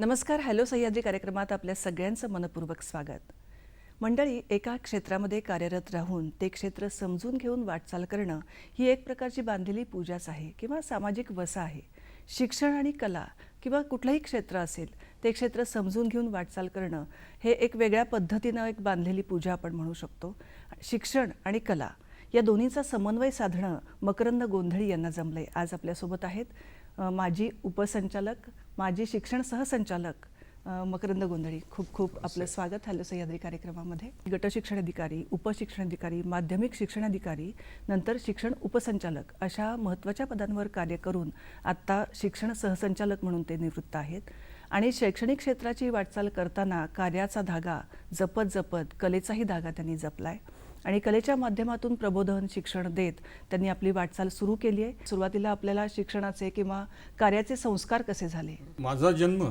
नमस्कार. हॅलो सह्याद्री कार्यक्रमात आपल्या सगळ्यांचं मनपूर्वक स्वागत. मंडळी, एका क्षेत्रामध्ये कार्यरत राहून ते क्षेत्र समजून घेऊन वाटचाल करणं ही एक प्रकारची बांधलेली पूजाच आहे किंवा सामाजिक वसा आहे. शिक्षण आणि कला किंवा कुठलंही क्षेत्र असेल ते क्षेत्र समजून घेऊन वाटचाल करणं हे एक वेगळ्या पद्धतीनं एक बांधलेली पूजा आपण म्हणू शकतो. शिक्षण आणि कला या दोन्हीचा समन्वय साधणं मकरंद गोंधळी यांना जमलंय. आज आपल्यासोबत आहेत माजी उपसंचालक, माजी शिक्षण सहसंचालक मकरंद गोंधळी. खूप खूप आपलं स्वागत हॅलो सह्याद्री कार्यक्रमामध्ये. गट शिक्षण अधिकारी, उपशिक्षण अधिकारी, माध्यमिक शिक्षण अधिकारी, नंतर शिक्षण उपसंचालक अशा महत्त्वाच्या पदांवर कार्य करून आत्ता शिक्षण सहसंचालक म्हणून ते निवृत्त आहेत. आणि शैक्षणिक क्षेत्राची वाटचाल करताना कार्याचा धागा जपत जपत कलेचाही धागा त्यांनी जपलाय आणि कलेच्या माध्यमातून प्रबोधन शिक्षण देत त्यांनी आपली वाटचाल सुरू केली आहे. सुरुवातीला आपल्याला शिक्षणाचे किंवा कार्याचे संस्कार कसे झाले? माझा जन्म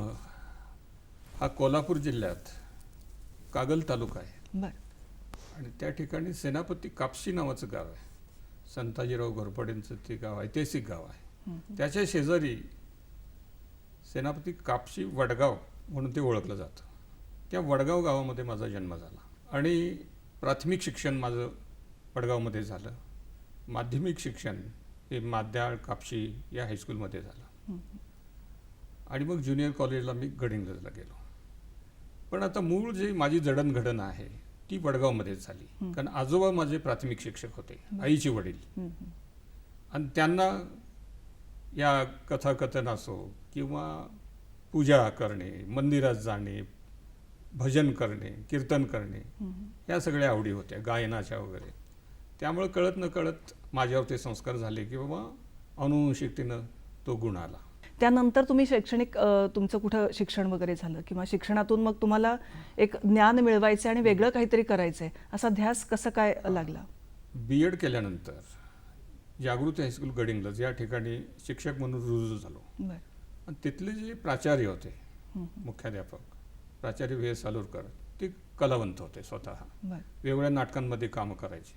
हा कोल्हापूर जिल्ह्यात कागल तालुका आहे. बरं. आणि त्या ठिकाणी सेनापती कापशी नावाचं गाव आहे. संताजीराव घोरपडेंचं ते गाव ऐतिहासिक गाव आहे. त्याच्या शेजारी सेनापती कापशी वडगाव म्हणून ते ओळखलं जातं. त्या वडगाव गावामध्ये माझा जन्म झाला आणि प्राथमिक शिक्षण माझं वडगावमध्ये झालं. माध्यमिक शिक्षण हे माद्याळ कापशी या हायस्कूलमध्ये झालं. आणि मग ज्युनियर कॉलेजला मी गडिंग्लजला गेलो. पण आता मूळ जे माझी जडणघडण आहे ती वडगावमध्येच झाली. कारण आजोबा माझे प्राथमिक शिक्षक होते, आईचे वडील. आणि त्यांना या कथाकथन असो किंवा पूजा करणे, मंदिरात जाणे, भजन करणे, कीर्तन करणे या सगळ्या आवडी होत्या, गायनाच्या वगैरे. त्यामुळे कळत न कळत माझ्यावर ते संस्कार झाले की बाबा अनुवंशिकतेनं तो गुण आला. त्यानंतर तुम्ही शैक्षणिक तुमचं कुठं शिक्षण वगैरे झालं किंवा शिक्षणातून मग तुम्हाला एक ज्ञान मिळवायचं आणि वेगळं काहीतरी करायचं आहे असा ध्यास कसं काय लागला? BEd केल्यानंतर जागृती हायस्कूल गडिंग्लज या ठिकाणी शिक्षक म्हणून रुजू झालो. आणि तिथले जे प्राचार्य होते, मुख्याध्यापक प्राचार्य VS सालुरकर, ते कलावंत होते स्वतः. वेगवेगळ्या नाटकांमध्ये कामं करायचे.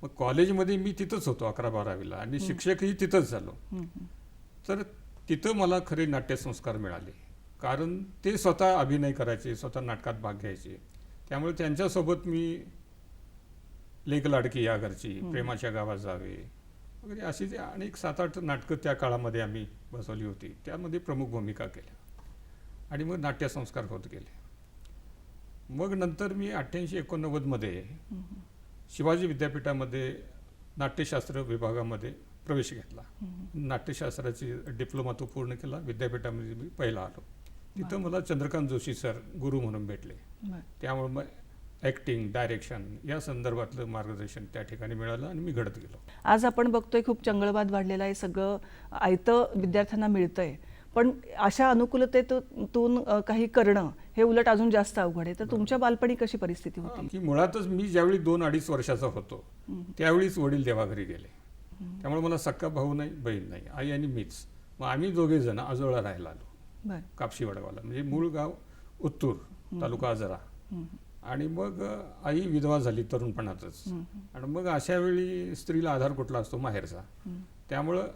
मग कॉलेजमध्ये मी तिथंच होतो 11-12वीला आणि शिक्षकही तिथंच झालो. तर तिथं मला खरे नाट्यसंस्कार मिळाले. कारण ते स्वतः अभिनय करायचे, स्वतः नाटकात भाग घ्यायचे. त्यामुळे त्यांच्यासोबत मी लेक लाडकी या घरची, प्रेमाच्या गावात जावे वगैरे अशी जे अनेक 7-8 नाटकं त्या काळामध्ये आम्ही बसवली होती. त्यामध्ये प्रमुख भूमिका केल्या आणि मग नाट्यसंस्कार होत गेले. मग नंतर मी 88-89 मध्ये शिवाजी विद्यापीठामध्ये नाट्यशास्त्र विभागामध्ये प्रवेश घेतला. नाट्यशास्त्राची डिप्लोमा तो पूर्ण केला. विद्यापीठामध्ये मी पहिला आलो. तिथं मला चंद्रकांत जोशी सर गुरु म्हणून भेटले. त्यामुळे मग ॲक्टिंग, डायरेक्शन या संदर्भातलं मार्गदर्शन त्या ठिकाणी मिळालं आणि मी घडत गेलो. आज आपण बघतोय खूप चंगळवाद वाढलेला आहे, सगळं आयतं विद्यार्थ्यांना मिळतंय. पण अशा अनुकूलतेतून काही करणं हे उलट अजून जास्त अवघड आहे. तर तुमच्या बालपणी कशी परिस्थिती होती? की मुळातच मी ज्यावेळी 2-2.5 वर्षाचा होतो त्यावेळीच वडील देवाघरी गेले. त्यामुळे मला सक्का भाऊ नाही, बहीण नाही, आई आणि मीच. मग आम्ही दोघे जण आजोळा राहायला आलो कापशी वडगावला. म्हणजे मूळ गाव उत्तूर, तालुका आजरा. आणि मग आई विधवा झाली तरुणपणातच. आणि मग अशा वेळी स्त्रीला आधार कुठला असतो? माहेरचा. त्यामुळं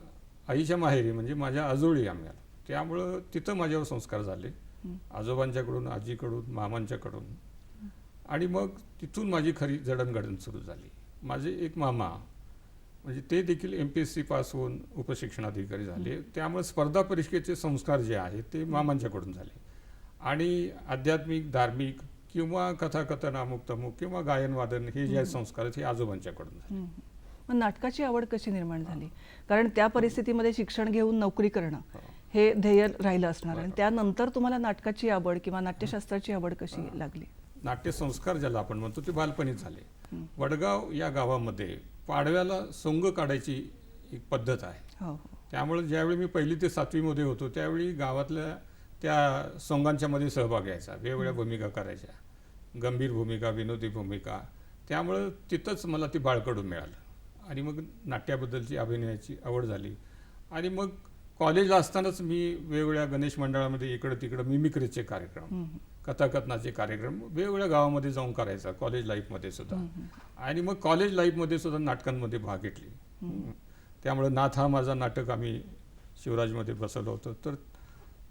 आईच्या माहेरी म्हणजे माझ्या आजोळी आम्ही आलो. त्यामुळं तिथं माझ्यावर संस्कार झाले, आजोबांच्याकडून, आजीकडून, मामांच्याकडून. आणि मग तिथून माझी खरी जडणघडण सुरू झाली. माझे एक मामा म्हणजे ते देखील MPSC पास होऊन उपशिक्षणाधिकारी झाले. त्यामुळे स्पर्धा परीक्षेचे संस्कार जे आहेत ते मामांच्याकडून झाले. आणि आध्यात्मिक, धार्मिक किंवा कथाकथन, अमुक तमुक किंवा गायन वादन हे जे संस्कार आहेत हे आजोबांच्याकडून झाले. मग नाटकाची आवड कशी निर्माण झाली? कारण त्या परिस्थितीमध्ये शिक्षण घेऊन नोकरी करणं हे ध्येय राहिलं असणार आणि त्यानंतर तुम्हाला नाटकाची आवड किंवा नाट्यशास्त्राची आवड कशी लागली? नाट्यसंस्कार ज्याला आपण म्हणतो ते बालपणीच झाले. वडगाव या गावामध्ये पाडव्याला सोंग काढायची एक पद्धत आहे. हो, त्यामुळे ज्यावेळी मी 1ली ते 7वी मध्ये होतो त्यावेळी गावातल्या त्या सोंगांच्या मध्ये सहभाग घ्यायचा, वेगवेगळ्या भूमिका करायच्या, गंभीर भूमिका, विनोदी भूमिका. त्यामुळं तिथंच मला ती बाळकडून मिळालं आणि मग नाट्याबद्दलची अभिनयाची आवड झाली. आणि मग कॉलेजला असतानाच मी वेगवेगळ्या गणेश मंडळामध्ये इकडं तिकडं मिमिक्रीचे कार्यक्रम, कथाकथनाचे कार्यक्रम वेगवेगळ्या गावामध्ये जाऊन करायचा कॉलेज लाईफमध्ये सुद्धा. आणि मग कॉलेज लाईफमध्ये सुद्धा नाटकांमध्ये भाग घेतली. त्यामुळे नाथ हा माझा नाटक आम्ही शिवराजमध्ये बसवलं होतं, तर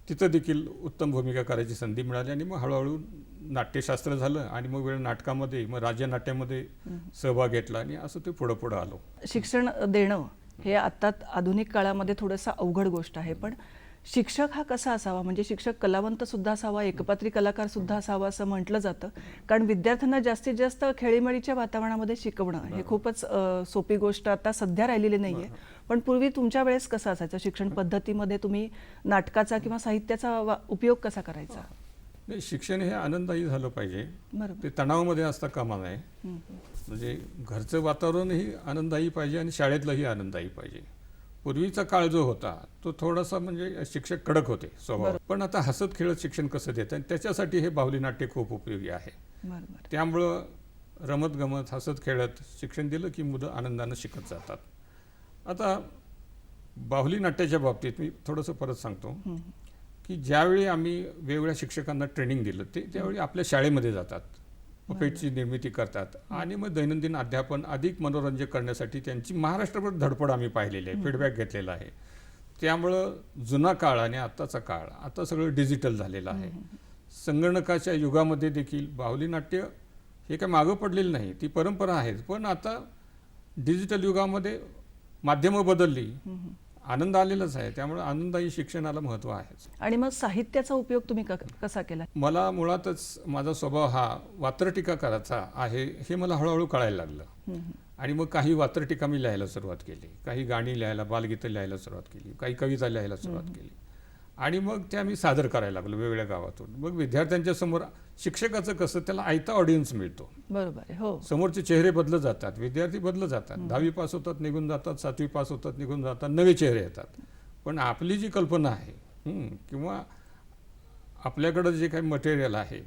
तिथं देखील उत्तम भूमिका करायची संधी मिळाली आणि मग हळूहळू नाट्यशास्त्र झालं आणि मग वेळ नाटकामध्ये, मग राज्य नाट्यामध्ये सहभाग घेतला आणि असं ते पुढं पुढं आलो. शिक्षण देणं हे आता आधुनिक काळामध्ये थोडंसं अवघड गोष्ट आहे, पण शिक्षक हा कसा असावा? म्हणजे शिक्षक कलावंत सुद्धा असावा, एकपात्री कलाकार सुद्धा असावा असं म्हटलं जातं. कारण विद्यार्थ्यांना जास्तीत जास्त खेळीमेळीच्या वातावरणामध्ये शिकवणं हे खूपच सोपी गोष्ट आता सध्या राहिलेली नाहीये. पण पूर्वी तुमच्या वेळेस कसं असायचं? शिक्षण पद्धतीमध्ये तुम्ही नाटकाचा किंवा साहित्याचा उपयोग कसा करायचा? नाही, शिक्षण हे आनंददायी झालं पाहिजे, बरोबर. ते तणावामध्ये असता कामा नये. म्हणजे घरचं वातावरणही आनंददायी पाहिजे आणि शाळेतलंही आनंददायी पाहिजे. पूर्वीचा काळ जो होता तो थोडासा म्हणजे शिक्षक कडक होते स्वभाव, पण आता हसत खेळत शिक्षण कसं देतं त्याच्यासाठी हे बाहुली नाट्य खूप उपयोगी आहे. बरोबर. त्यामुळं रमत गमत हसत खेळत शिक्षण दिलं की मुलं आनंदानं शिकत जातात. आता बाहुली नाट्याच्या बाबतीत मी थोडंसं परत सांगतो की ज्यावेळी आम्ही वेगवेगळ्या शिक्षकांना ट्रेनिंग दिलं त्यावेळी आपल्या शाळेमध्ये जातात, पपेटची निर्मिती करतात आणि मग दैनंदिन अध्यापन अधिक मनोरंजक करण्यासाठी त्यांची महाराष्ट्रभर धडपड आम्ही पाहिलेली आहे, फीडबॅक घेतलेला आहे. त्यामुळं जुना काळ आणि आत्ताचा काळ आता सगळं डिजिटल झालेलं आहे. संगणकाच्या युगामध्ये देखील बाहुली नाट्य हे काय मागं पडलेलं नाही, ती परंपरा आहे. पण आता डिजिटल युगामध्ये माध्यमं बदलली, आनंद आलेलाच आहे. त्यामुळे आनंददायी शिक्षणाला महत्त्व आहे. आणि मग साहित्याचा उपयोग तुम्ही कसा केला? मला मुळातच माझा स्वभाव हा वात्रटिका करायचा आहे हे मला हळूहळू कळायला लागलं. आणि मग काही वात्रटिका मी लिहायला सुरुवात केली, काही गाणी लिहायला, बालगीतं लिहायला सुरुवात केली, काही कविता लिहायला सुरुवात केली आणि मग त्या मी सादर करायला लागलो वेगवेगळ्या गावातून. मग विद्यार्थ्यांच्या समोर शिक्षकाचं कसं त्याला आयता ऑडियन्स मिळतो. बरोबर. हो. समोरचे चेहरे बदलत जातात, विद्यार्थी बदलत जातात, 10वी पास होतात निघून जातात, 7वी पास होतात निघून जातात, नवे चेहरे येतात. पण आपली जी कल्पना आहे किंवा आपल्याकडं जे काही मटेरियल आहे,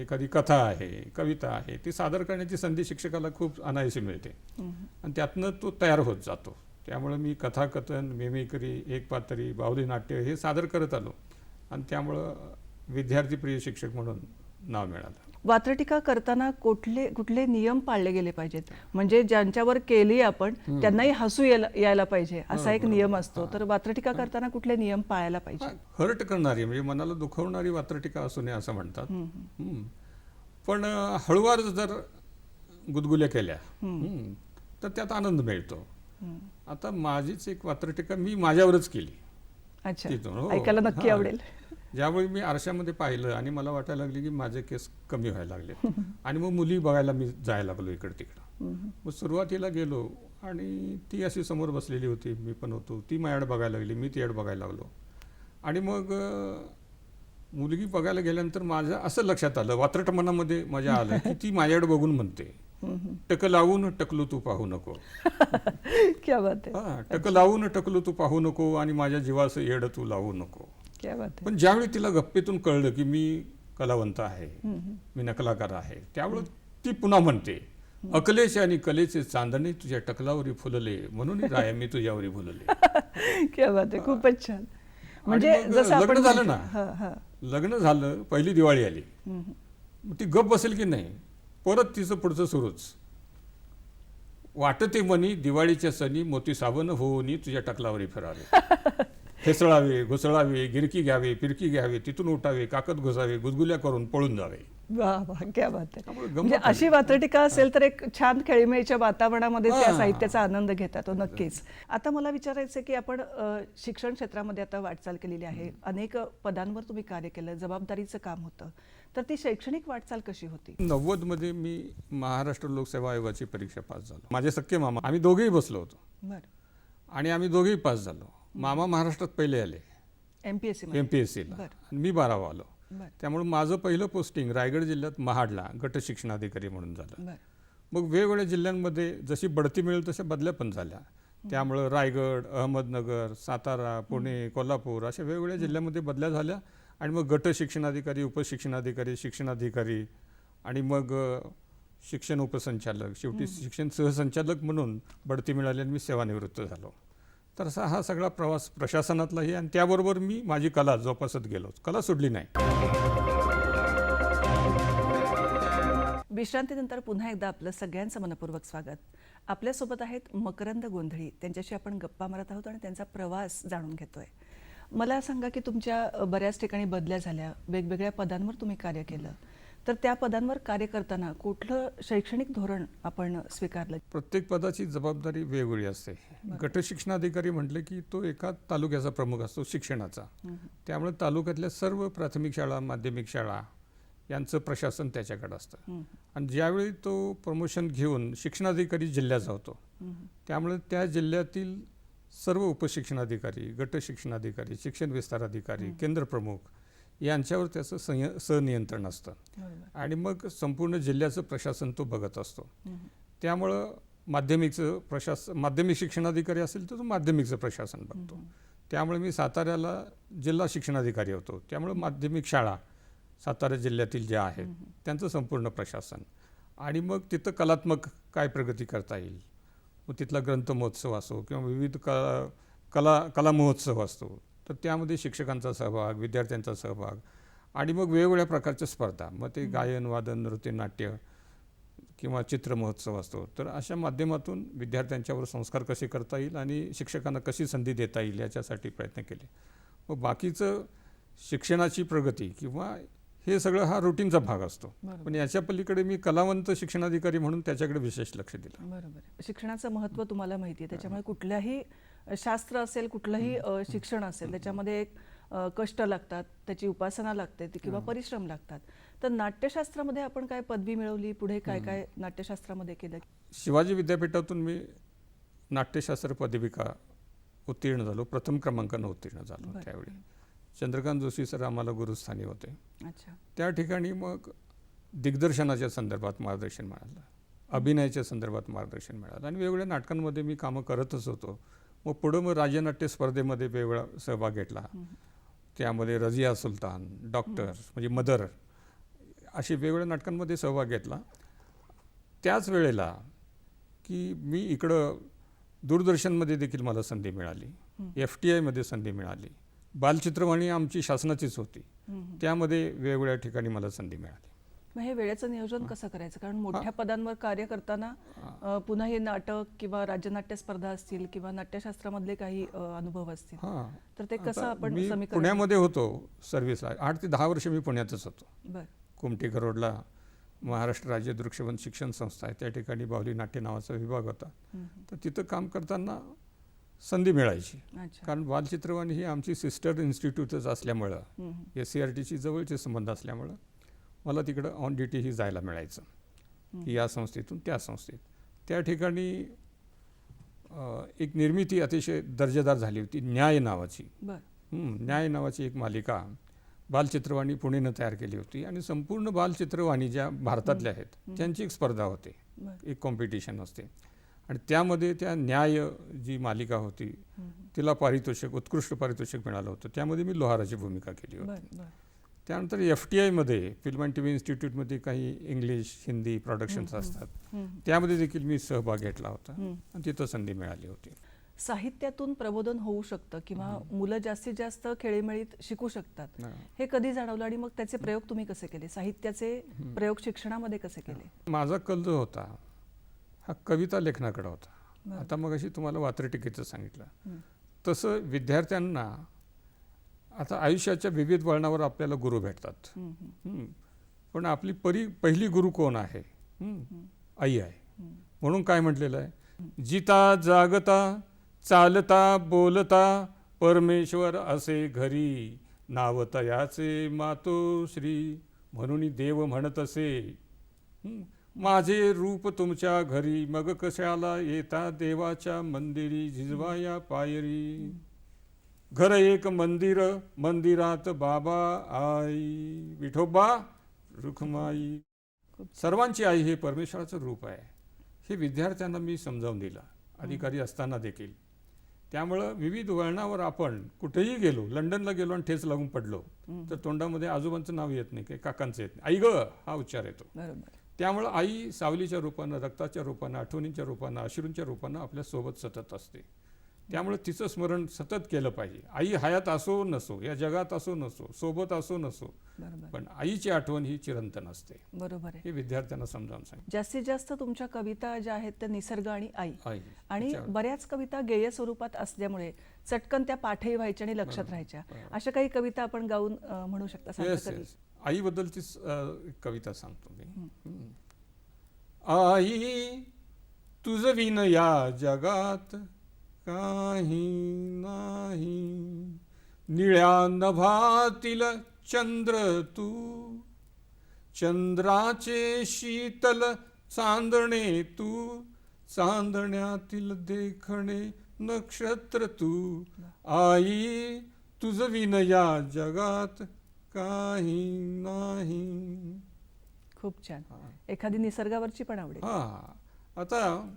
एखादी कथा आहे, कविता आहे, ती सादर करण्याची संधी शिक्षकाला खूप अनायासी मिळते आणि त्यातनं तो तयार होत जातो. त्यामुळे मी कथाकथन, मिमिक्री, एकपात्री, बाहुली नाट्य हे सादर करत आलो आणि त्यामुळं विद्यार्थीप्रिय शिक्षक म्हणून नाव मिळालं. वात्रटिका करताना कुठले नियम पाळले गेले पाहिजेत? म्हणजे ज्यांच्यावर केली आपण त्यांनाही हसू यायला पाहिजे असा एक नियम असतो, तर वात्रटिका करताना कुठले नियम पाळायला पाहिजे? हर्ट करणारी म्हणजे मनाला दुखवणारी वात्रटिका असू नये असं म्हणतात. पण हळूवार जर गुदगुल्या केल्या तर त्यात आनंद मिळतो. आता माझीच एक वात्रटिका मी माझ्यावरच केली. अच्छा. तिथून ऐकायला नक्की आवडेल. ज्यावेळी मी आरशामध्ये पाहिलं आणि मला वाटायला लागले की माझे केस कमी व्हायला लागले आणि मग मुली बघायला मी जायला लागलो इकडं तिकडं. मग सुरुवातीला गेलो आणि ती अशी समोर बसलेली होती, मी पण होतो, ती माझ्याकडे बघायला लागली, मी तिच्याकडे बघायला लागलो आणि मग मुलगी बघायला गेल्यानंतर माझं असं लक्षात आलं, वात्रट मनामध्ये माझ्या आलं की ती माझ्याकडे बघून म्हणते, टक लावून टकलू तू पाहू नको. क्या बात आहे. टक लावून टकलू तू पाहू नको आणि माझ्या जीवाचं येड तू लावू नको. क्या बात आहे. पण ज्यावेळी तिला गप्पेतून कळलं की मी कलावंत आहे, मी नकलाकार आहे, त्यावेळी ती पुन्हा म्हणते, अकलेचे आणि कलेचे चांदणे तुझ्या टकलावरी फुलले म्हणून राय मी तुझ्यावरी फुलले. क्या बात आहे. खूपच छान. म्हणजे जसं लग्न आपण झालं ना, लग्न झालं, पहिली दिवाळी आली, ती गप बसेल की नाही, परत तिचं पुढचं सुरूच, वाटते मनी दिवाळीच्या सणी मोती साबण होऊनी तुझ्या टकलावरी फिरावे. फेसळावे, घुसळावे, गिरकी घ्यावे, फिरकी घ्यावे, तिथून उठावे, काकत घुसावे, गुदगुल्या करून पळून जावे. वा वा, क्या बात आहे. त्यामुळे म्हणजे गंमत अशी आली. वात्रटिका असेल तर एक छान खेळीमेळीच्या वातावरणामध्ये त्या हां. साहित्याचा आनंद घेतात तो नक्कीच. आता मला विचारायचं आहे की आपण शिक्षण क्षेत्रामध्ये आता वाटचाल केलेली आहे, अनेक पदांवर तुम्ही कार्य केलं, जबाबदारीचं काम होतं, तर ती शैक्षणिक वाटचाल कशी होती? 90 मध्ये मी महाराष्ट्र लोकसेवा आयोगाची परीक्षा पास झालो. माझे सख्खे मामा, आम्ही दोघेही बसलो होतो बरं. आणि आम्ही दोघेही पास झालो. मामा महाराष्ट्रात पहिले आले MPSC MPSCला, बरं. मी 12वा आलो. बरं त्यामुळे माझं पहिलं पोस्टिंग रायगड जिल्ह्यात महाडला गट शिक्षणाधिकारी म्हणून झालं. बरं. मग वेगवेगळ्या जिल्ह्यांमध्ये जशी बढती मिळेल तशा बदल्या पण झाल्या. त्यामुळं रायगड, अहमदनगर, सातारा, पुणे, कोल्हापूर अशा वेगवेगळ्या जिल्ह्यामध्ये बदल्या झाल्या आणि मग गट शिक्षणाधिकारी, उपशिक्षणाधिकारी, शिक्षणाधिकारी आणि मग शिक्षण उपसंचालक, शेवटी शिक्षण सहसंचालक म्हणून बढती मिळाली आणि मी सेवानिवृत्त झालो. तर असा हा सगळा प्रवास प्रशासनातलाही आणि त्याबरोबर मी माझी कला जोपासत गेलो, कला सोडली नाही. विश्रांतीनंतर पुन्हा एकदा आपलं सगळ्यांचं मनपूर्वक स्वागत. आपल्यासोबत आहेत मकरंद गोंधळी, त्यांच्याशी आपण गप्पा मारत आहोत आणि त्यांचा प्रवास जाणून घेतोय. मला सांगा की तुमच्या बऱ्याच ठिकाणी बदल्या झाल्या, वेगवेगळ्या पदांवर तुम्ही कार्य केलं, तर त्या पदांवर कार्य करताना कुठलं शैक्षणिक धोरण आपण स्वीकारलं? प्रत्येक पदाची जबाबदारी वेगवेगळी असते. गट शिक्षणाधिकारी म्हटलं की तो एका तालुक्याचा प्रमुख असतो शिक्षणाचा. त्यामुळे तालुक्यातल्या सर्व प्राथमिक शाळा, माध्यमिक शाळा यांचं प्रशासन त्याच्याकडे असतं. आणि ज्यावेळी तो प्रमोशन घेऊन शिक्षणाधिकारी जिल्ह्याचा होतो, त्यामुळे त्या जिल्ह्यातील सर्व उपशिक्षणाधिकारी, गट शिक्षणाधिकारी, शिक्षण विस्तार अधिकारी, केंद्र प्रमुख यांच्यावर त्याचं सनियंत्रण असतं. आणि मग संपूर्ण जिल्ह्याचं प्रशासन तो बघत असतो. त्यामुळं माध्यमिक शिक्षणाधिकारी असेल तर तो माध्यमिकचं प्रशासन बघतो. त्यामुळे मी साताऱ्याला जिल्हा शिक्षणाधिकारी होतो. त्यामुळे माध्यमिक शाळा सातारा जिल्ह्यातील ज्या आहेत त्यांचं संपूर्ण प्रशासन आणि मग तिथं कलात्मक काय प्रगती करता येईल, मग तिथला ग्रंथ महोत्सव असो किंवा विविध कला महोत्सव असतो, तर त्यामध्ये शिक्षकांचा सहभाग, विद्यार्थ्यांचा सहभाग आणि मग वेगवेगळ्या प्रकारच्या स्पर्धा, मग ते गायन, वादन, नृत्य, नाट्य किंवा चित्र महोत्सव असतो. तर अशा माध्यमातून विद्यार्थ्यांच्यावर संस्कार कसे करता येईल आणि शिक्षकांना कशी संधी देता येईल याच्यासाठी प्रयत्न केले. मग बाकीचं शिक्षणाची प्रगती किंवा हे सगळं हा रुटीनचा भाग असतो. पण याच्या पलीकडे मी कलावंत शिक्षणाधिकारी म्हणून त्याच्याकडे विशेष लक्ष दिलं. बरोबर. शिक्षणाचं महत्त्व तुम्हाला माहिती आहे, त्याच्यामुळे कुठल्याही शास्त्र असेल, कुठलंही शिक्षण असेल, त्याच्यामध्ये एक कष्ट लागतात, त्याची उपासना लागते किंवा परिश्रम लागतात. तर नाट्यशास्त्रामध्ये आपण काय पदवी मिळवली, पुढे काय काय नाट्यशास्त्रामध्ये केलं? शिवाजी विद्यापीठातून मी नाट्यशास्त्र पदविका उत्तीर्ण झालो, प्रथम क्रमांकानं उत्तीर्ण झालो. त्यावेळी चंद्रकांत जोशी सर आम्हाला गुरुस्थानी होते. अच्छा. त्या ठिकाणी मग दिग्दर्शनाच्या संदर्भात मार्गदर्शन मिळालं, अभिनयाच्या संदर्भात मार्गदर्शन मिळालं आणि वेगवेगळ्या नाटकांमध्ये मी कामं करतच होतो. मग पुढं मग राज्यनाट्य स्पर्धेमध्ये वेगळा सहभाग घेतला. त्यामध्ये रझिया सुलतान, डॉक्टर म्हणजे मदर अशी वेगवेगळ्या नाटकांमध्ये सहभाग घेतला. त्याच वेळेला की मी इकडं दूरदर्शनमध्ये देखील मला संधी मिळाली, FTIमध्ये संधी मिळाली. बालचित्रवाणी आमची शासनाचीच होती, त्यामध्ये वेगवेगळ्या ठिकाणी मला संधी मिळाली. मग हे वेळेचं नियोजन कसं करायचं? कारण मोठ्या पदांवर कार्य करताना पुन्हा हे नाटक किंवा राज्यनाट्य स्पर्धा असतील किंवा नाट्यशास्त्रामधले काही अनुभव असतील, तर ते कसं आपण मी समीकरण? पुण्यामध्ये होतो सर्व्हिसला, 8 ते 10 वर्ष मी पुण्यातच होतो. बरं. कुमठी करोडला महाराष्ट्र राज्य दृक्श्रवण शिक्षण संस्था आहे, त्या ठिकाणी बाहुली नाट्य नावाचा विभाग होता. तर तिथं काम करताना संधी मिळायची. कारण बालचित्रवाणी ही आमची सिस्टर इन्स्टिट्यूटच असल्यामुळं, SCRTची जवळचे संबंध असल्यामुळं मला तिकडं ऑन ड्युटीही जायला मिळायचं की या संस्थेतून त्या संस्थेत. त्या ठिकाणी एक निर्मिती अतिशय दर्जेदार झाली होती, न्याय नावाची. न्याय नावाची एक मालिका बालचित्रवाणी पुणेनं तयार केली होती आणि संपूर्ण बालचित्रवाणी ज्या भारतातल्या आहेत त्यांची एक स्पर्धा होते, एक कॉम्पिटिशन असते आणि त्यामध्ये त्या न्याय जी मालिका होती तिला पारितोषिक, उत्कृष्ट पारितोषिक मिळालं होतं. त्यामध्ये मी लोहाराची भूमिका केली होती. त्यानंतर FTIमध्ये फिल्म अँड TV इन्स्टिट्यूटमध्ये काही इंग्लिश, हिंदी प्रोडक्शन्स असतात, त्यामध्ये देखील मी सहभाग घेतला होता आणि तिथं संधी मिळाली होती. साहित्यातून प्रबोधन होऊ शकतं किंवा मुलं जास्तीत जास्त खेळीमेळीत शिकू शकतात, हे कधी जाणवलं आणि मग त्याचे प्रयोग तुम्ही कसे केले? साहित्याचे प्रयोग शिक्षणामध्ये कसे केले? माझा कल जो होता हा कविता लेखनाकडे होता. आता मग अशी तुम्हाला वात्रटिकेचं सांगितलं तसं विद्यार्थ्यांना आता आयुष्याच्या विविध वळणावर आपल्याला गुरु भेटतात, पण पण आपली पहिली गुरु कोण आहे? आई आहे. म्हणून काय म्हटलेलं आहे? जिता जागता चालता बोलता परमेश्वर असे घरी, नाव तयाचे मातोश्री, म्हणून देव म्हणत असे माझे रूप तुमच्या घरी, मग कशाला येता देवाच्या मंदिरी, झिजवाया पायरी. घर एक मंदिर, मंदिरात बाबा आई, विठोबा रुखमाई. सर्वांची आई हे परमेश्वराचं रूप आहे. हे विद्यार्थ्यांना मी समजावून दिलं, अधिकारी असताना देखील. त्यामुळं विविध वळणावर आपण कुठेही गेलो, लंडनला गेलो आणि ठेच लागून पडलो तर तोंडामध्ये आजोबांचं नाव येत नाही, काही काकांचं येत नाही, आई ग हा उच्चार येतो. त्यामुळं आई सावलीच्या रूपानं, रक्ताच्या रूपानं, आठवणींच्या रूपानं, अश्रूंच्या रूपानं आपल्या सोबत सतत असते. त्यामुळे तिचं स्मरण सतत केलं पाहिजे. आई हयात असो नसो, या जगात असो नसो, सोबत असो नसो, पण आईची आठवण ही चिरंतन असते. बरोबर आहे. हे विद्यार्थ्यांना समजावून सांगितलं. जास्तीत जास्त तुमच्या कविता ज्या आहेत त्या निसर्ग आणि आई, आणि त्याच्यावर. बऱ्याच कविता गेय स्वरूपात असल्यामुळे चटकन त्या पाठही व्हायच्या आणि लक्षात राहायच्या. अशा काही कविता आपण गाऊन म्हणू शकता? सांगता कधी? आईबद्दलची कविता सांगतो मी. आई तुझ विन या जगात काही नाही, निळ्या नभातील चंद्र तू, चंद्राचे शीतल चांदणे तू, चांदण्यातील देखणे नक्षत्र तू. आई तुझ विन या जगात काही नाही. खूप छान. एखादी निसर्गावरची पण आवडेल? आता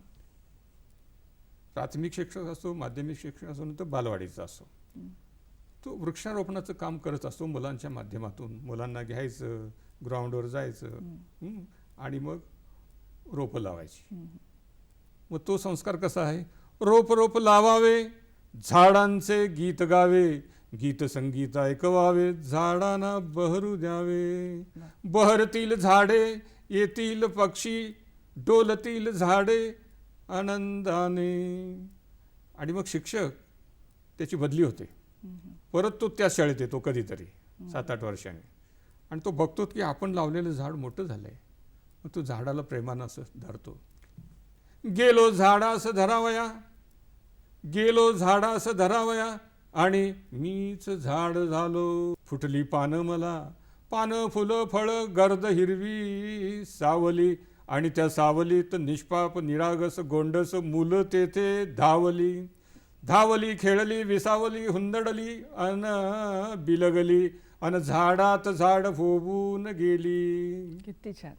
प्राथमिक शिक्षक असो, माध्यमिक शिक्षक असो, तर बालवाडीचा असो, तो वृक्षारोपणाचं काम करत असतो. मुलांच्या माध्यमातून मुलांना घ्यायचं, ग्राउंडवर जायचं आणि मग रोपं लावायची. मग तो संस्कार कसा आहे? रोप रोप लावावे, झाडांचे गीत गावे, गीत संगीत ऐकवावे, झाडांना बहरू द्यावे. बहरतील झाडे, येतील पक्षी, डोलतील झाडे आनंदाने. आणि मग शिक्षक त्याची बदली होते, परत तो त्या शाळेत येतो कधीतरी 7-8 वर्षांनी, आणि तो बघतो की आपण लावलेलं झाड मोठं झालंय. मग तो झाडाला प्रेमानं असं धरतो. गेलो झाडास धरावया, गेलो झाडास धरावया, आणि मीच झाड झालो. फुटली पानं मला, पानं फुलं फळं गर्द हिरवी सावली, आणि त्या सावलीत निष्पाप निरागस गोंडस मुलं तेथे धावली. धावली खेळली विसावली हुंदडली अन बिलगली, अन झाडात झाड फोबून गेली. किती छान.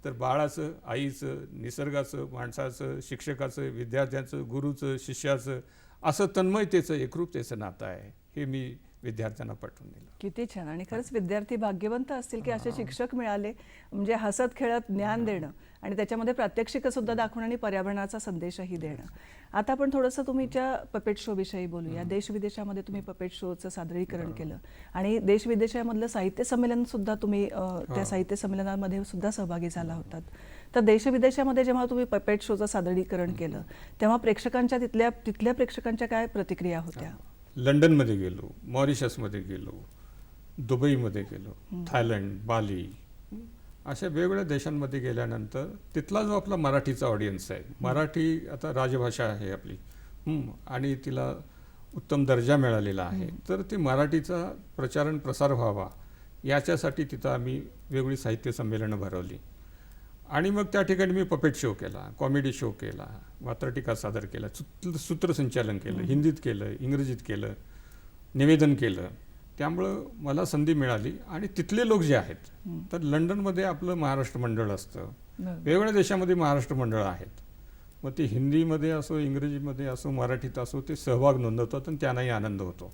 तर बाळाचं, आईचं, निसर्गाचं, माणसाचं, शिक्षकाचं, विद्यार्थ्यांचं, गुरुचं, शिष्याचं असं तन्मयतेचं, एकरूपतेचं नातं आहे. हे मी विद्यार्थ्यांना पटवून दिलं. किती छान. आणि खरंच विद्यार्थी भाग्यवंत असतील की असे शिक्षक मिळाले, म्हणजे हसत खेळत ज्ञान देणं आणि त्याच्यामध्ये प्रात्यक्षिकं सुद्धा दाखवणं आणि पर्यावरणाचा संदेशही देणं. आता आपण थोडंसं तुमच्या पपेट शो विषयी बोलूया. देश विदेशामध्ये तुम्ही पपेट शोचं सादरीकरण केलं आणि देश विदेशामधलं साहित्य संमेलन सुद्धा तुम्ही त्या साहित्य संमेलनामध्ये सुद्धा सहभागी झाला होतात. तर देश विदेशामध्ये जेव्हा तुम्ही पपेट शोचं सादरीकरण केलं तेव्हा प्रेक्षकांच्या तिथल्या प्रेक्षकांच्या काय प्रतिक्रिया होत्या? लंडनमध्ये गेलो, मॉरिशसमध्ये गेलो, दुबईमध्ये गेलो, थायलंड, बाली, अशा वेगवेगळ्या देशांमध्ये गेल्यानंतर तिथला जो आपला मराठीचा ऑडियन्स आहे, मराठी आता राजभाषा आहे आपली, आणि तिला उत्तम दर्जा मिळालेला आहे, तर ती मराठीचा प्रचारण प्रसार व्हावा याच्यासाठी तिथं आम्ही वेगळी साहित्य संमेलनं भरवली. आणि मग त्या ठिकाणी मी पपेट शो केला, कॉमेडी शो केला, वात्रटिका सादर केला, सूत्रसंचालन केलं, हिंदीत केलं, इंग्रजीत केलं, निवेदन केलं. त्यामुळं मला संधी मिळाली. आणि तिथले लोक जे आहेत, तर लंडनमध्ये आपलं महाराष्ट्र मंडळ असतं, वेगवेगळ्या देशामध्ये महाराष्ट्र मंडळ आहेत. मग ते हिंदीमध्ये असो, इंग्रजीमध्ये असो, मराठीत असो, ते सहभाग नोंदवतात आणि त्यांनाही आनंद होतो.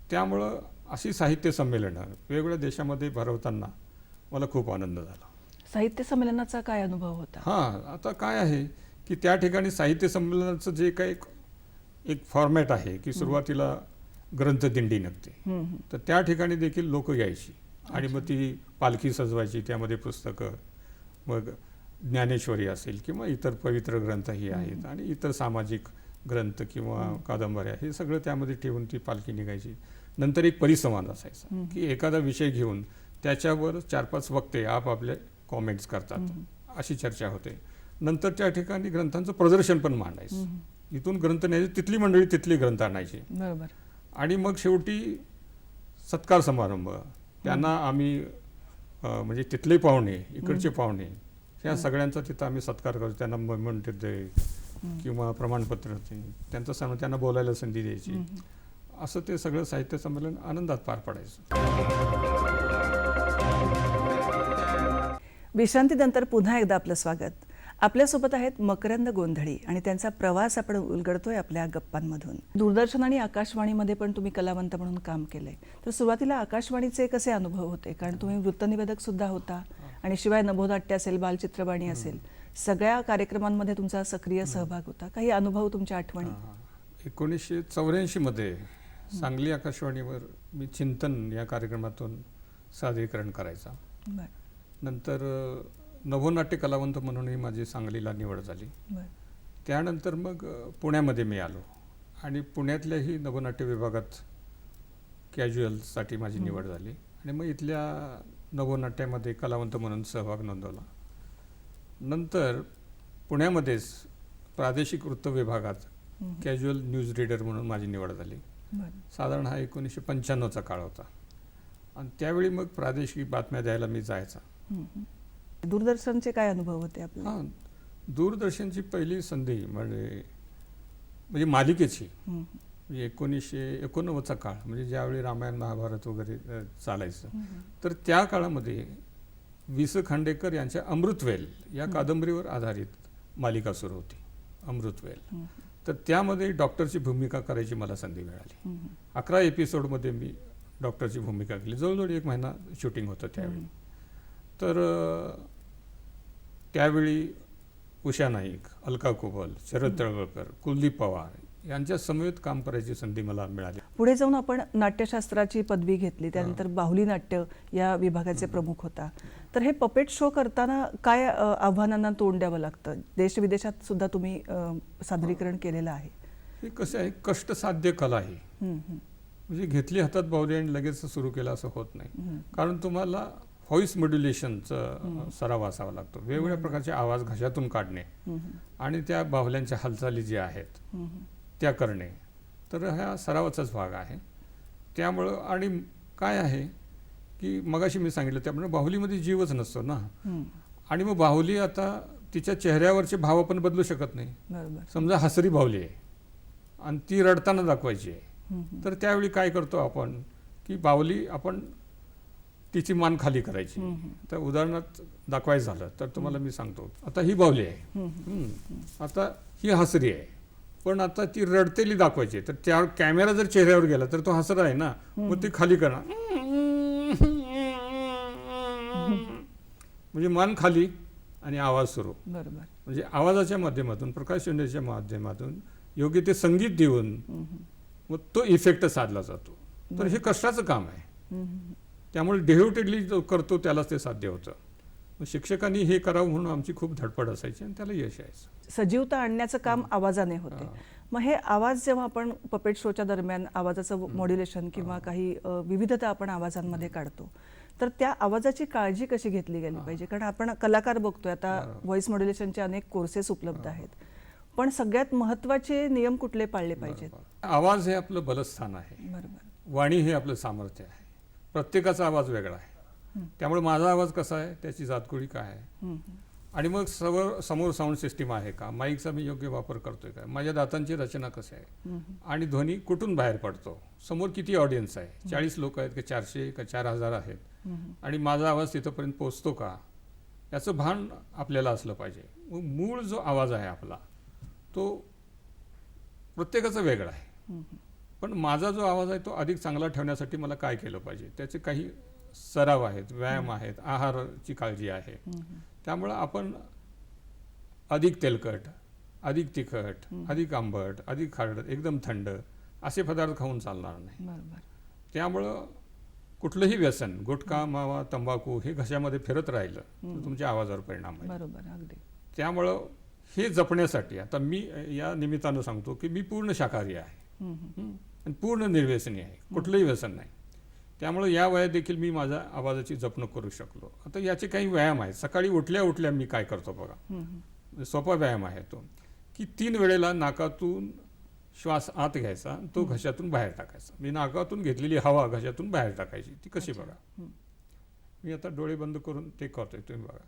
त्यामुळं अशी साहित्य संमेलनं वेगवेगळ्या देशामध्ये भरवताना मला खूप आनंद झाला. साहित्य संमेलनाचा काय अनुभव होता? आता काय आहे की त्या ठिकाणी साहित्य संमेलनाचं जे काही एक फॉर्मॅट आहे की सुरुवातीला ग्रंथदिंडी निघते, तर त्या ठिकाणी देखील लोक यायची आणि मग ती पालखी सजवायची, त्यामध्ये पुस्तकं, मग ज्ञानेश्वरी असेल किंवा इतर पवित्र ग्रंथही आहेत आणि इतर सामाजिक ग्रंथ किंवा कादंबऱ्या, हे सगळं त्यामध्ये ठेवून ती पालखी निघायची. नंतर एक परिसंवाद असायचा की एखादा विषय घेऊन त्याच्यावर 4-5 वक्ते आपापले कॉमेंट्स करतात, अशी चर्चा होते. नंतर त्या ठिकाणी ग्रंथांचं प्रदर्शन पण मांडायचं. इथून ग्रंथ न्यायचे, तिथली मंडळी तिथली ग्रंथ आणायची. बरोबर. आणि मग शेवटी सत्कार समारंभ, त्यांना आम्ही म्हणजे तिथले पाहुणे, इकडचे पाहुणे, ह्या सगळ्यांचा तिथं आम्ही सत्कार करतो. त्यांना म्हणते ते किंवा प्रमाणपत्र, त्यांचा सण, त्यांना बोलायला संधी द्यायची. असं ते सगळं साहित्य संमेलन आनंदात पार पडायचं. विश्रांतीनंतर पुन्हा एकदा आपलं स्वागत. आपल्यासोबत आहेत मकरंद गोंधळी आणि त्यांचा प्रवास आपण उलगडतोय आपल्या गप्पांमधून. दूरदर्शन आणि आकाशवाणीमध्ये पण तुम्ही कलावंत म्हणून काम केलंय. तर सुरुवातीला आकाशवाणीचे कसे अनुभव होते? कारण तुम्ही वृत्तनिवेदक सुद्धा होता आणि शिवाय नभोनाट्य असेल, बालचित्रवाणी असेल, सगळ्या कार्यक्रमांमध्ये तुमचा सक्रिय सहभाग होता. काही अनुभव, तुमच्या आठवणी? 1984 मध्ये सांगली आकाशवाणीवर मी चिंतन या कार्यक्रमातून सादरीकरण करायचा. नंतर नभोनाट्य कलावंत म्हणूनही माझी सांगलीला निवड झाली. त्यानंतर मग पुण्यामध्ये मी आलो आणि पुण्यातल्याही नभोनाट्य विभागात कॅज्युअलसाठी माझी निवड झाली आणि मग इथल्या नभोनाट्यामध्ये कलावंत म्हणून सहभाग नोंदवला. नंतर पुण्यामध्येच प्रादेशिक वृत्त विभागात कॅज्युअल न्यूज रीडर म्हणून माझी निवड झाली. साधारण हा 1995चा काळ होता आणि त्यावेळी मग प्रादेशिक बातम्या द्यायला मी जायचा. दूरदर्शनचे काय अनुभव होते आपले? दूरदर्शनची पहिली संधी म्हणजे मालिकेची, म्हणजे 1989चा काळ, म्हणजे ज्यावेळी रामायण महाभारत वगैरे चालायचं. तर त्या काळामध्ये वि स खांडेकर यांच्या अमृतवेल या कादंबरीवर आधारित मालिका सुरू होती, अमृतवेल. तर त्यामध्ये डॉक्टरची भूमिका करायची मला संधी मिळाली. 11 एपिसोडमध्ये मी डॉक्टरची भूमिका केली. जवळजवळ 1 महिना शूटिंग होतं त्यावेळी. तर त्यावेळी उषा नाईक, अलका कुबल, शरद तळवळकर, कुलदीप पवार यांच्या समवेत काम करायची संधी मला मिळाली. पुढे जाऊन आपण नाट्यशास्त्राची पदवी घेतली, त्यानंतर बाहुली नाट्य या विभागाचे प्रमुख होता. तर हे पपेट शो करताना काय आव्हानांना तोंड द्यावं लागतं? देश विदेशात सुद्धा तुम्ही सादरीकरण केलेलं आहे. हे कसं आहे, कष्टसाध्य कला आहे. म्हणजे घेतली हातात बाहुली आणि लगेच सुरू केलं असं होत नाही. कारण तुम्हाला व्हॉइस मॉड्युलेशनचा सराव असावा लागतो. वेगवेगळ्या प्रकारचे आवाज घशातून काढणे आणि त्या बाहुल्यांच्या हालचाली ज्या आहेत त्या करणे, तर हा सरावाचाच भाग आहे. त्यामुळं आणि काय आहे की मगाशी मी सांगितलं त्यामुळे बाहुलीमध्ये जीवच नसतो ना. आणि मग बाहुली आता तिच्या चेहऱ्यावरचे भाव आपण बदलू शकत नाही. समजा हसरी बाहुली आहे आणि ती रडताना दाखवायची आहे, तर त्यावेळी काय करतो आपण की बाहुली आपण तिची मान खाली करायची. तर उदाहरणार्थ दाखवायचं झालं तर तुम्हाला मी सांगतो, आता ही बाहुली आहे, आता ही हसरी आहे, पण आता ती रडतेली दाखवायची. तर त्या कॅमेरा जर चेहऱ्यावर गेला तर तो हसरा आहे ना, मग ती खाली करणार, म्हणजे मान खाली आणि आवाज सुरू. बरोबर. म्हणजे आवाजाच्या माध्यमातून, प्रकाशच्या माध्यमातून योग्य ते संगीत देऊन मग तो इफेक्ट साधला जातो. तर हे कष्टाचं काम आहे. त्यामुळे डेव्हिडेडली जो करतो त्यालाच ते साध्य होतं. शिक्षकांनी हे करावं म्हणून आमची खूप धडपड असायची आणि त्याला यश यायचं. सजीवता आणण्याचं काम आवाजाने होते. मग हे आवाज जेव्हा आपण पपेट शोच्या दरम्यान आवाजाचं मॉड्युलेशन किंवा काही विविधता आपण आवाजांमध्ये काढतो, तर त्या आवाजाची काळजी कशी घेतली गेली पाहिजे? कारण आपण कलाकार बघतोय आता व्हॉइस मॉड्युलेशनचे अनेक कोर्सेस उपलब्ध आहेत, पण सगळ्यात महत्त्वाचे नियम कुठले पाळले पाहिजेत? आवाज हे आपलं बलस्थान आहे. बरोबर. वाणी हे आपलं सामर्थ्य आहे. प्रत्येकाचा आवाज वेगळा आहे. त्यामुळे माझा आवाज कसा आहे, त्याची जातकुळी काय आहे, आणि मग समोर साऊंड सिस्टीम आहे का, माईकचा मी योग्य वापर करतोय का, माझ्या दातांची रचना कशी आहे, आणि ध्वनी कुठून बाहेर पडतो, समोर किती ऑडियन्स आहे, 40 लोक आहेत का 400 का 4000 आहेत, आणि माझा आवाज तिथपर्यंत पोहोचतो का, याचं भान आपल्याला असलं पाहिजे. मग मूळ जो आवाज आहे आपला तो प्रत्येकाचा वेगळा आहे, पण माझा जो आवाज आहे तो अधिक चांगला ठेवण्यासाठी मला काय केलं पाहिजे, त्याचे काही सराव आहेत, व्यायाम आहेत, आहाराची काळजी आहे. त्यामुळं आपण अधिक तेलकट, अधिक तिखट, अधिक आंबट, अधिक खारट, एकदम थंड असे पदार्थ खाऊन चालणार नाही. त्यामुळं कुठलंही व्यसन, गुटखा, मावा, तंबाखू हे घशामध्ये फिरत राहिलं तर तुमच्या आवाजावर परिणाम होईल. बरोबर, अगदी. त्यामुळं हे जपण्यासाठी आता मी या निमित्तानं सांगतो की मी पूर्ण शाकाहारी आहे आणि पूर्ण निर्व्यसनी आहे, कुठलंही व्यसन नाही. त्यामुळे या वयात देखील मी माझ्या आवाजाची जपणूक करू शकलो. आता याचे काही व्यायाम आहेत. सकाळी उठल्या उठल्या मी काय करतो बघा, सोपा व्यायाम आहे तो, की 3 वेळेला नाकातून श्वास आत घ्यायचा, तो घशातून बाहेर टाकायचा. मी नाकातून घेतलेली हवा घशातून बाहेर टाकायची. ती कशी बघा, मी आता डोळे बंद करून ते करतोय, तुम्ही बघा.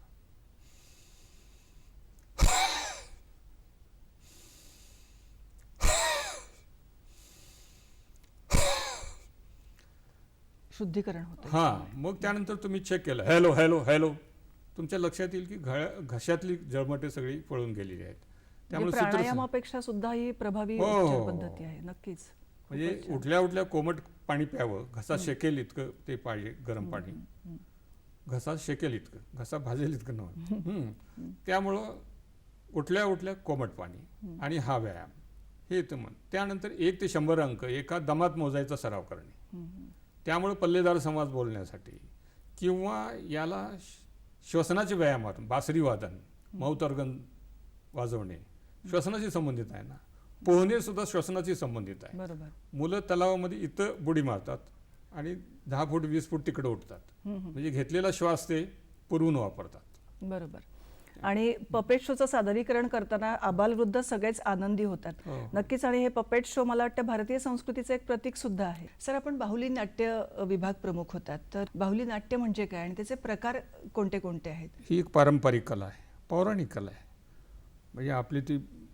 शुद्धीकरण होतं. हां, मग त्यानंतर तुम्ही चेक केलं, हॅलो हॅलो हॅलो, तुमच्या लक्षात येईल की घशातली जळमटे सगळी पळून गेलेली आहेत. त्यामुळे प्राणायामापेक्षा सुद्धा ही प्रभावी हो, उपचार हो. पद्धती आहे. नक्कीच. म्हणजे उठल्या उठल्या कोमट पाणी प्यावं, घसा शेकेल इतकं ते पाहिजे, गरम पाणी, घसा शेकेल इतकं, घसा भाजेल इतकं नव्हतं. त्यामुळं उठल्या उठल्या कोमट पाणी आणि हा व्यायाम, हे तर म्हण. त्यानंतर 1 ते 100 अंक एका दमात मोजायचा सराव करणे. त्यामुळे पल्लेदार संवाद बोलण्यासाठी किंवा याला श्वसनाचे व्यायामातून बासरी वादन, माउथ ऑर्गन वाजवणे श्वसनाशी संबंधित आहे ना. पोहणे सुद्धा श्वसनाशी संबंधित आहे. बरोबर. मुलं तलावामध्ये इथं बुडी मारतात आणि 10 फूट 20 फूट तिकडे उठतात. म्हणजे घेतलेला श्वास ते पुरवून वापरतात. बरोबर. आणि पपेट शोचं सादरीकरण करताना आबालवृद्ध सगळेच आनंदी होतात. नक्कीच. आणि हे पपेट शो मला वाटतं भारतीय संस्कृतीचं एक प्रतीक सुद्धा आहे. सर, आपण बाहुली नाट्य विभाग प्रमुख होतात, तर बाहुली नाट्य म्हणजे काय आणि त्याचे प्रकार कोणते कोणते आहेत? ही एक पारंपरिक कला आहे, पौराणिक कला आहे. म्हणजे आपली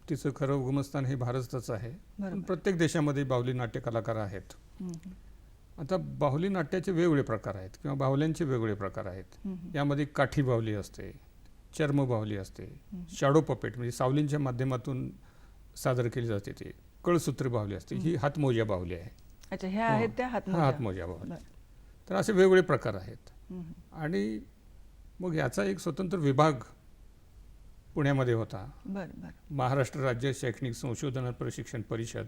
तिचं खरं उगमस्थान हे भारतच आहे. पण प्रत्येक देशामध्ये बाहुली नाट्य कलाकार आहेत. आता बाहुली नाट्याचे वेगवेगळे प्रकार आहेत किंवा बाहुल्यांचे वेगवेगळे प्रकार आहेत. यामध्ये काठी बाहुली असते, चर्म बाहुली असते, शॅडो पपेट म्हणजे सावलींच्या माध्यमातून सादर केली जाते, ते कळसूत्री बाहुली असते, ही हातमोजा बाहुली आहे. अच्छा, ह्या आहेत त्या हातमोजा बाहुली. तर असे वेगवेगळे प्रकार आहेत. आणि मग याचा एक स्वतंत्र विभाग पुण्यामध्ये होता. महाराष्ट्र राज्य शैक्षणिक संशोधन आणि प्रशिक्षण परिषद,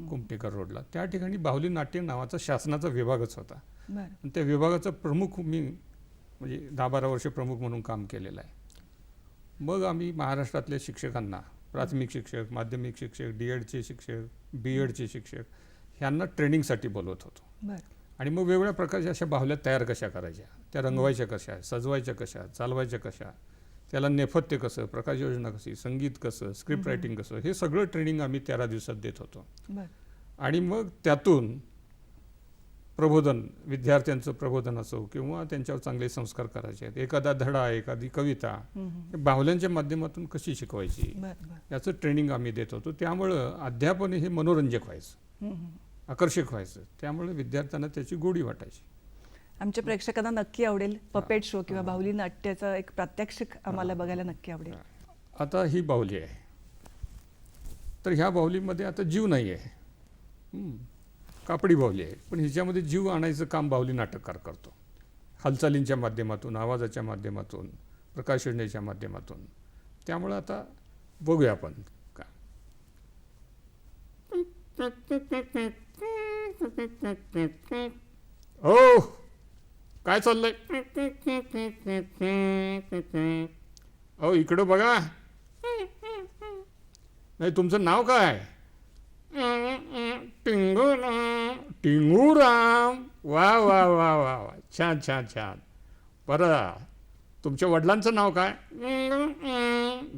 कुमटेकर रोडला. त्या ठिकाणी बाहुली नाट्य नावाचा शासनाचा विभागच होता. आणि त्या विभागाचा प्रमुख मी म्हणजे 10-12 वर्ष प्रमुख म्हणून काम केलेलं आहे. मग आम्ही महाराष्ट्रातल्या शिक्षकांना, प्राथमिक शिक्षक, माध्यमिक शिक्षक, DEDचे शिक्षक, BEDचे शिक्षक ह्यांना ट्रेनिंगसाठी बोलवत होतो. आणि मग वेगवेगळ्या प्रकारच्या अशा बाहुल्या तयार कशा करायच्या, त्या रंगवायच्या कशा, सजवायच्या कशा, चालवायच्या कशा, त्याला नेपथ्य कसं, प्रकाश योजना कशी, संगीत कसं, स्क्रिप्ट रायटिंग कसं, हे सगळं ट्रेनिंग आम्ही 13 दिवसात देत होतो. आणि मग त्यातून प्रबोधन, विद्यार्थ्यांचं प्रबोधन असो किंवा त्यांच्यावर चांगले संस्कार करायचे आहेत, एखादा धडा, एखादी कविता बाहुल्यांच्या माध्यमातून कशी शिकवायची, याचं ट्रेनिंग आम्ही देत होतो. त्यामुळं अध्यापन हे मनोरंजक व्हायचं, आकर्षक व्हायचं. त्यामुळे विद्यार्थ्यांना त्याची गोडी वाटायची. आमच्या प्रेक्षकांना नक्की आवडेल पपेट शो किंवा बाहुली नाट्याचा एक प्रात्यक्षिक आम्हाला बघायला नक्की आवडेल. आता ही बाहुली आहे, तर ह्या बाहुलीमध्ये आता जीव नाही आहे, कापडी बाहुली आहे, पण हिच्यामध्ये जीव आणायचं काम बाहुली नाटककार करतो. हालचालींच्या माध्यमातून, आवाजाच्या माध्यमातून, प्रकाश योजनेच्या माध्यमातून. त्यामुळे आता बघूया आपण का. ओ काय चाललंय, अहो इकडं बघा. नाही, तुमचं नाव काय? टिंगूराम. वा वा वा वा वा, छान छान छान. बरं, तुमच्या वडिलांचं नाव काय?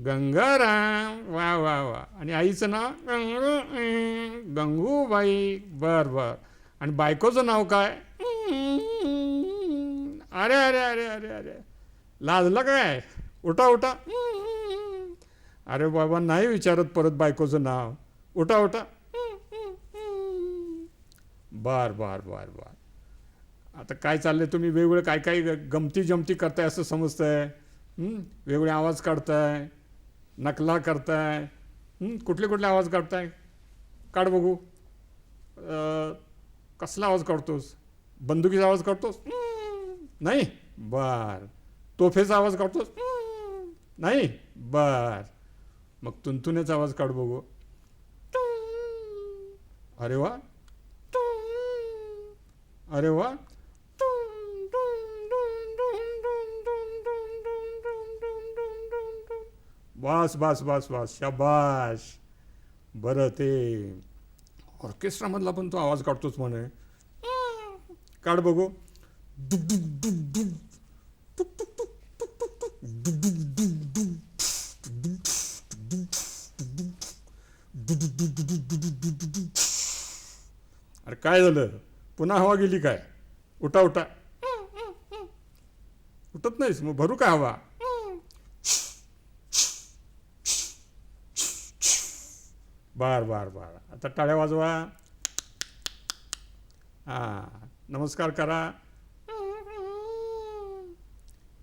गंगाराम. वा वा वा. आणि आईचं नाव? गंगूबाई. बर बर. आणि बायकोचं नाव काय? अरे अरे अरे अरे अरे, लाजला काय? उठा उठा. अरे बाबा, नाही विचारत परत बायकोचं नाव. उठा उठा. बर बर बर बर. आता काय चाललंय, तुम्ही वेगवेगळे काय काय गमती जमती करताय असं समजतंय. वेगवेगळे आवाज काढताय, नकला करताय. कुठले कुठले आवाज काढताय? काढ बघू. कसला आवाज काढतोस? बंदुकीचा आवाज काढतोस? नाही. बर. तोफेचा आवाज काढतोस? नाही. बर. मग तुंतुण्याचा आवाज काढ बघू. अरे वा, अरे वा. बस बस बस बस, शाबाश. बरं, ते ऑर्केस्ट्रामधला पण तो आवाज काढतोच म्हणे. काढ बघू. अरे काय झालं, पुन्हा हवा गेली काय? उठा उठा. उठत नाहीस, मग भरू का हवा? बार बार बार. आता टाळ्या वाजवा. हा, नमस्कार करा.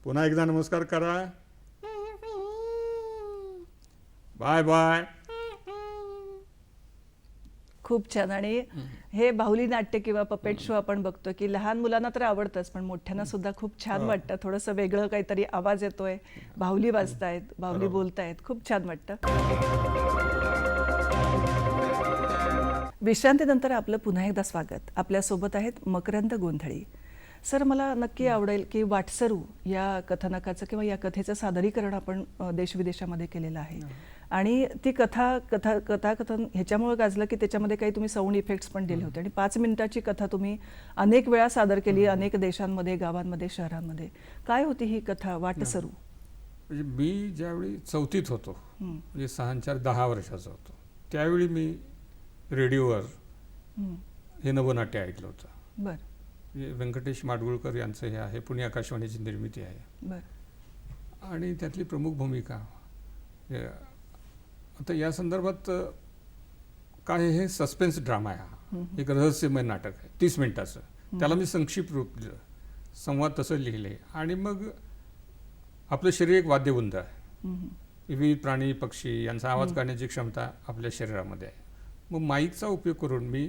पुन्हा एकदा नमस्कार करा. Bye bye. खूप छान. आणि हे बाहुली नाट्य किंवा पपेट शो आपण बघतो की लहान मुलांना तर आवडतंच, पण मोठ्यांना सुद्धा खूप छान वाटतं. थोडंसं वेगळं काहीतरी आवाज येतोय, बाहुली वाजतायत, बाहुली बोलतायत, खूप छान वाटतं. विश्रांतीनंतर आपलं पुन्हा एकदा स्वागत. आपल्यासोबत आहेत मकरंद गोंधळी. सर, मला नक्की आवडेल की वाटसरू या कथानकाचं किंवा या कथेचं सादरीकरण आपण देशविदेशामध्ये केलेलं आहे. आणि ती कथाकथन ह्याच्यामुळे गाजलं की त्याच्यामध्ये काही तुम्ही साऊंड इफेक्ट्स पण दिले होते. आणि 5 मिनिटाची कथा तुम्ही अनेक वेळा सादर केली, अनेक देशांमध्ये, गावांमध्ये, शहरांमध्ये. काय होती ही कथा वाटसरू? म्हणजे मी ज्यावेळी 4थीत होतो, म्हणजे 6-4-10 वर्षाचा होतो, त्यावेळी मी रेडिओवर हे नवनाट्य ऐकलं होतं. बरं. म्हणजे व्यंकटेश माडगुळकर यांचं हे आहे, पुणे आकाशवाणीची निर्मिती आहे. बरं. आणि त्यातली प्रमुख भूमिका आता या संदर्भात काय, हे सस्पेन्स ड्रामा आहे. हा एक रहस्यमय नाटक आहे, 30 मिनिटाचं. त्याला मी संक्षिप्त रूप दिलं, संवाद तसं लिहिले. आणि मग आपलं शरीर एक वाद्यवृंद आहे. विविध प्राणी पक्षी यांचा आवाज काढण्याची क्षमता आपल्या शरीरामध्ये आहे. मग माईकचा उपयोग करून मी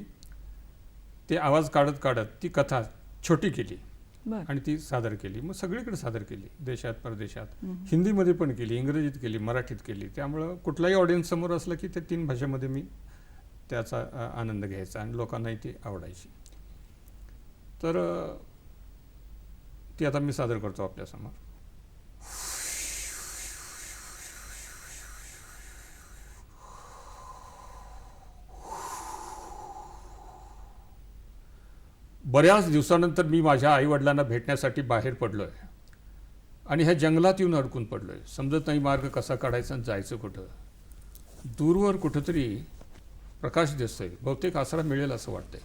ते आवाज काढत काढत ती कथा छोटी केली आणि ती सादर केली. मग सगळीकडे सादर केली, देशात परदेशात. हिंदीमध्ये पण केली, इंग्रजीत केली, मराठीत केली. त्यामुळं कुठलाही ऑडियन्स समोर असलं की ते 3 भाषेमध्ये मी त्याचा आनंद घ्यायचा आणि लोकांनाही ती आवडायची. तर ती आता मी सादर करतो आपल्यासमोर. बऱ्याच दिवसानंतर मी माझ्या आईवडिलांना भेटण्यासाठी बाहेर पडलोय आणि ह्या जंगलात येऊन अडकून पडलोय. समजत नाही मार्ग कसा काढायचा आणि जायचं कुठं. दूरवर कुठंतरी प्रकाश दिसतोय, बहुतेक आसरा मिळेल असं वाटतंय.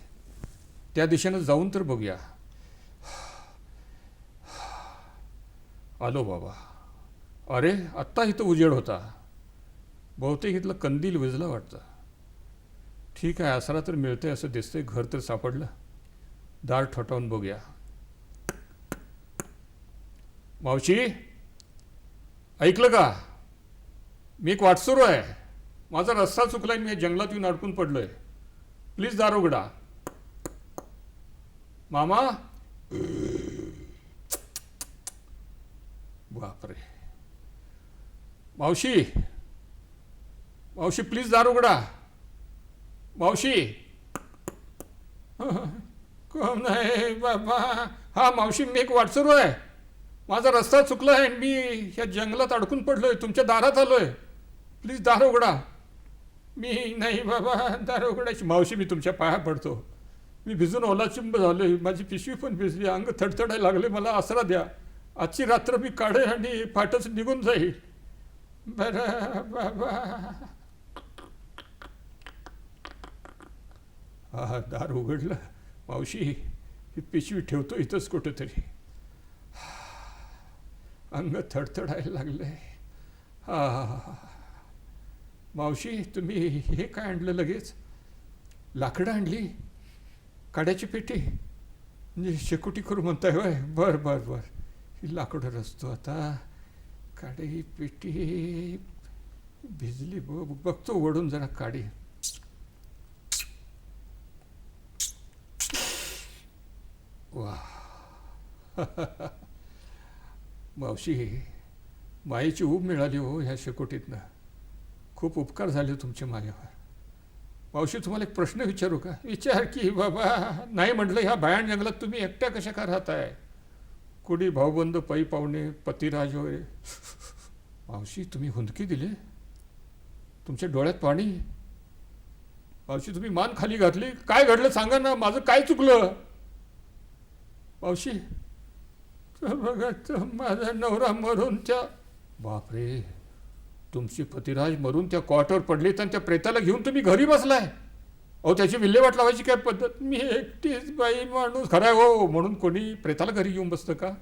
त्या दिशेनं जाऊन तर बघूया. आलो बाबा. अरे, आत्ता इथं उजेड होता, बहुतेक इथलं कंदील विजलं वाटतं. ठीक आहे, आसरा तर मिळतंय असं दिसतंय, घर तर सापडलं. दार ठोठावून बघूया. मावशी, ऐकलं का? मी एक वाटसरू आहे, माझा रस्ता चुकलाय, मी जंगलात येऊन अडकून पडलोय, प्लीज दार उघडा. मामा. बापरे. मावशी, मावशी प्लीज दार उघडा. मावशी. कोण नाही बाबा. हा मावशी, मी एक वाटसरू आहे, माझा रस्ता चुकला आहे, मी ह्या जंगलात अडकून पडलोय, तुमच्या दारात आलोय, प्लीज दार उघडा. मी नाही बाबा, दार उघडायची. मावशी, मी तुमच्या पाया पडतो, मी भिजून ओलाचिंब झालोय, माझी पिशवी पण भिजली, अंग थडथडायला लागले, मला आसरा द्या. आजची रात्र मी काढेन आणि फाटच निघून जाईल. बरं बाबा. हा, दार उघडलं. मावशी, ही पिशवी ठेवतो इथंच कुठेतरी. अंग थडथडायला लागलंय. हा. मावशी, तुम्ही हे काय आणलं लगेच? लाकडं आणली, काड्याची पेटी, म्हणजे शेकोटी करू म्हणताय होय? बरं बरं बरं, ही लाकडं रचतो आता. काडी पेटी भिजली, बघतो ओढून जरा काडी. वा. मावशी, मायेची ऊब मिळाली हो ह्या शेकोटीतनं. खूप उपकार झाले तुमचे माझ्यावर. मावशी, तुम्हाला एक प्रश्न विचारू का? विचार की बाबा. नाही म्हटलं, ह्या भयान जंगलात तुम्ही एकट्या कशा का राहताय? कुणी भाऊबंद, पै पाहुणे, पतिराज वगैरे. मावशी, तुम्ही हुंदकी दिले, तुमच्या डोळ्यात पाणी. मावशी, तुम्ही मान खाली घातली. काय घडलं सांगा ना, माझं काय चुकलं? मावशी तर बघा तर माझा नवरा मरून त्या बापरे तुमची पतिराज मरून त्या क्वार्टर पडलीत आणि त्या प्रेताला घेऊन तुम्ही घरी बसलाय. अहो त्याची विल्हेवाट लावायची काय पद्धत. मी एकटीच बाई माणूस खरा हो म्हणून कोणी प्रेताला घरी घेऊन बसतं का.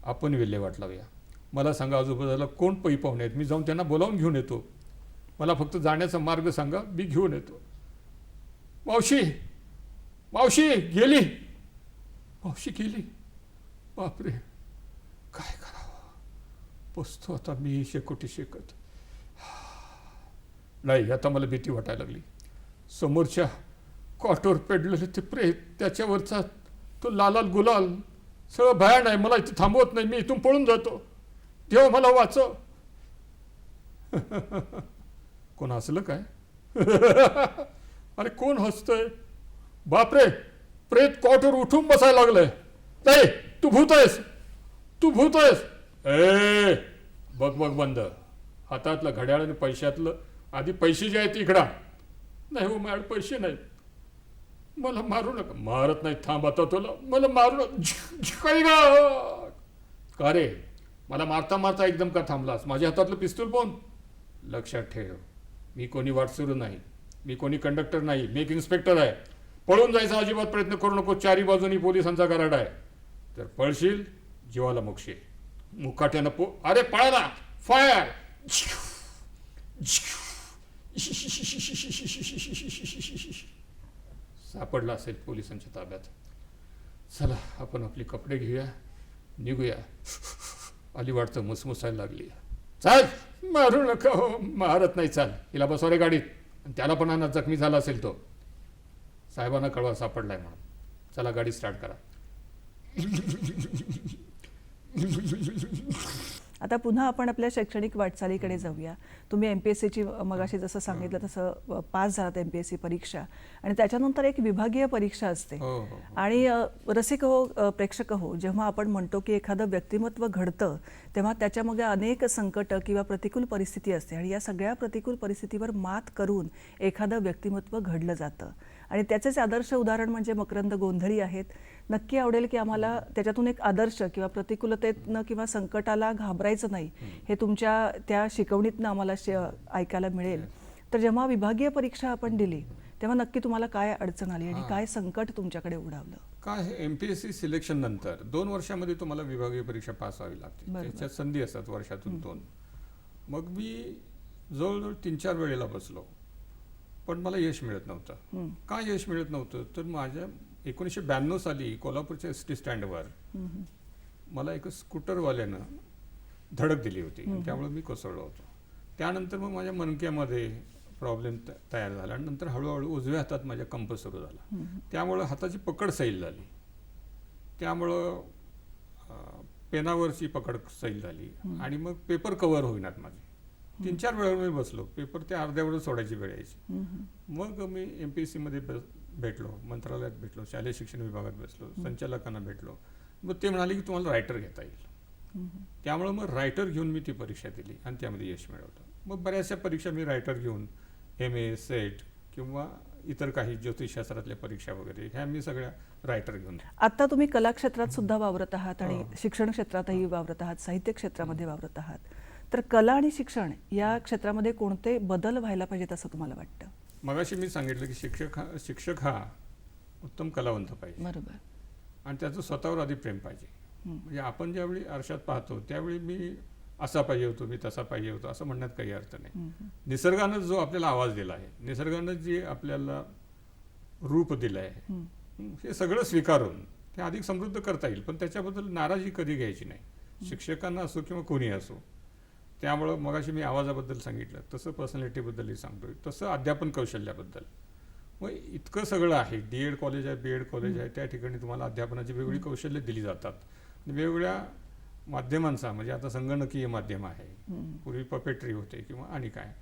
आपण विल्हेवाट लावूया. मला सांगा आजूबाजूला कोण पै पाहुणे आहेत. मी जाऊन त्यांना बोलावून घेऊन येतो. मला फक्त जाण्याचा मार्ग सांगा मी घेऊन येतो. मावशी मावशी गेली. मावशी गेली. बापरे काय करावं. बसतो आता मी शेकोटी शेकत. नाही आता मला भीती वाटायला लागली. समोरच्या कॉटवर पेडलेले ते प्रेत त्याच्यावरचा तो लालाल गुलाल सगळं भयान आहे. मला इथे थांबवत नाही. मी इथून पळून जातो. देव मला वाचव. कोण हसलं काय. अरे कोण हसतंय. बापरे प्रेत कॉटवर उठून बसायला लागलंय. नाही तू भूत आहेस. तू भूत आहेस. ए बघ बघ बंद. हातातलं घड्याळ आणि पैशातलं आधी पैसे जे आहेत इकडा. नाही हो माझ्याकडे पैसे नाहीत. मला मारू नका. मारत नाही थांब आता तुला. मला मारू नका. का रे मला मारता मारता एकदम का थांबलास. माझ्या हातातलं पिस्तूल पण. लक्षात ठेव मी कोणी वाटसरू नाही. मी कोणी कंडक्टर नाही. मी एक इन्स्पेक्टर आहे. पळून जायचा अजिबात प्रयत्न करू नको. चारी बाजूनी पोलिसांचा गराडा आहे. तर पळशील जीवाला मोक्षे. मुकाट्यानं अरे पळाला. फायर. सापडला असेल पोलिसांच्या ताब्यात. चला आपण आपले कपडे घेऊया निघूया. आली वाटतं मुसमुसायला लागली. चाल मारू नका हो. मारत नाही. चाल हिला बसवा रे गाडीत. आणि त्याला पण आणा जखमी झाला असेल तो. साहेबांना कळवा सापडलाय म्हणून. चला गाडी स्टार्ट करा. आता पुन्हा आपण आपल्या शैक्षणिक वाटचालीकडे जाऊया. तुम्ही MPSCची मगाशी जसं सांगितलं तसं पास झालात MPSC परीक्षा आणि त्याच्यानंतर एक विभागीय परीक्षा असते. आणि रसिक हो प्रेक्षक हो जेव्हा आपण म्हणतो की एखादं व्यक्तिमत्व घडतं तेव्हा त्याच्यामध्ये अनेक संकट किंवा प्रतिकूल परिस्थिती असते आणि या सगळ्या प्रतिकूल परिस्थितीवर मात करून एखादं व्यक्तिमत्व घडलं जातं आणि त्याचेच आदर्श उदाहरण म्हणजे मकरंद गोंधळी आहेत. नक्की आवडेल की आम्हाला त्याच्यातून एक आदर्श किंवा प्रतिकूलतेतनं किंवा संकटाला घाबरायचं नाही हे तुमच्या त्या शिकवणीतनं आम्हाला ऐकायला मिळेल. तर जेव्हा विभागीय परीक्षा आपण दिली तेव्हा नक्की तुम्हाला काय अडचण आली आणि काय संकट तुमच्याकडे उडावलं. काय MPSC सिलेक्शन नंतर 2 वर्षामध्ये तुम्हाला विभागीय परीक्षा पास व्हावी लागते. त्याच्यात संधी असतात वर्षातून 2. मग मी जवळजवळ 3-4 वेळेला बसलो पण मला यश मिळत नव्हतं. का यश मिळत नव्हतं तर माझ्या 1992 साली कोल्हापूरच्या ST स्टँडवर मला एक स्कूटरवाल्यानं धडक दिली होती. त्यामुळे मी कोसळलो होतो. त्यानंतर मग माझ्या मणक्यामध्ये प्रॉब्लेम तयार झाला आणि नंतर हळूहळू उजव्या हातात माझ्या कंप सुरू झाला. त्यामुळं हाताची पकड सैल झाली. त्यामुळं पेनावरची पकड सैल झाली आणि मग पेपर कव्हर होईनात माझे. 3-4 वेळा मी बसलो. पेपर ते अर्ध्यावर सोडायची वेळ यायची. मग मी MPSC मध्ये भेटलो. मंत्रालयात भेटलो. शालेय शिक्षण विभागात बसलो. संचालकांना भेटलो. मग ते म्हणाले की तुम्हाला रायटर घेता येईल. त्यामुळे मग रायटर घेऊन मी ती परीक्षा दिली आणि त्यामध्ये यश मिळवलं. मग बऱ्याचशा परीक्षा मी रायटर घेऊन MA सेट किंवा इतर काही ज्योतिषशास्त्रातल्या परीक्षा वगैरे ह्या मी सगळ्या रायटर घेऊन. आता तुम्ही कला क्षेत्रात सुद्धा वावरत आहात आणि शिक्षण क्षेत्रातही वावरत आहात. साहित्य क्षेत्रामध्ये वावरत आहात. तर कला आणि शिक्षण या क्षेत्रामध्ये कोणते बदल व्हायला पाहिजेत असं तुम्हाला वाटतं. मगाशी मी सांगितलं की शिक्षक हा उत्तम कलावंत पाहिजे. बरोबर. आणि त्याचं स्वतःवर आधी प्रेम पाहिजे. म्हणजे आपण ज्यावेळी आरशात पाहतो त्यावेळी मी असा पाहिजे होतो मी तसा पाहिजे होतो असं म्हणण्यात काही अर्थ नाही. निसर्गानं जो आपल्याला आवाज दिला आहे निसर्गानं जे आपल्याला रूप दिलं आहे हे सगळं स्वीकारून ते अधिक समृद्ध करता येईल. पण त्याच्याबद्दल नाराजी कधी घ्यायची नाही. शिक्षकांना असो किंवा कोणी असो. त्यामुळं मगाशी मी आवाजाबद्दल सांगितलं तसं पर्सनॅलिटीबद्दलही सांगतोय तसं अध्यापन कौशल्याबद्दल. मग इतकं सगळं आहे. D.Ed कॉलेज आहे B.Ed कॉलेज आहे. त्या ठिकाणी तुम्हाला अध्यापनाची वेगवेगळी कौशल्य दिली जातात. वेगवेगळ्या माध्यमांचा म्हणजे आता संगणकीय माध्यम आहे. पूर्वी पपेट्री होते किंवा आणि काय.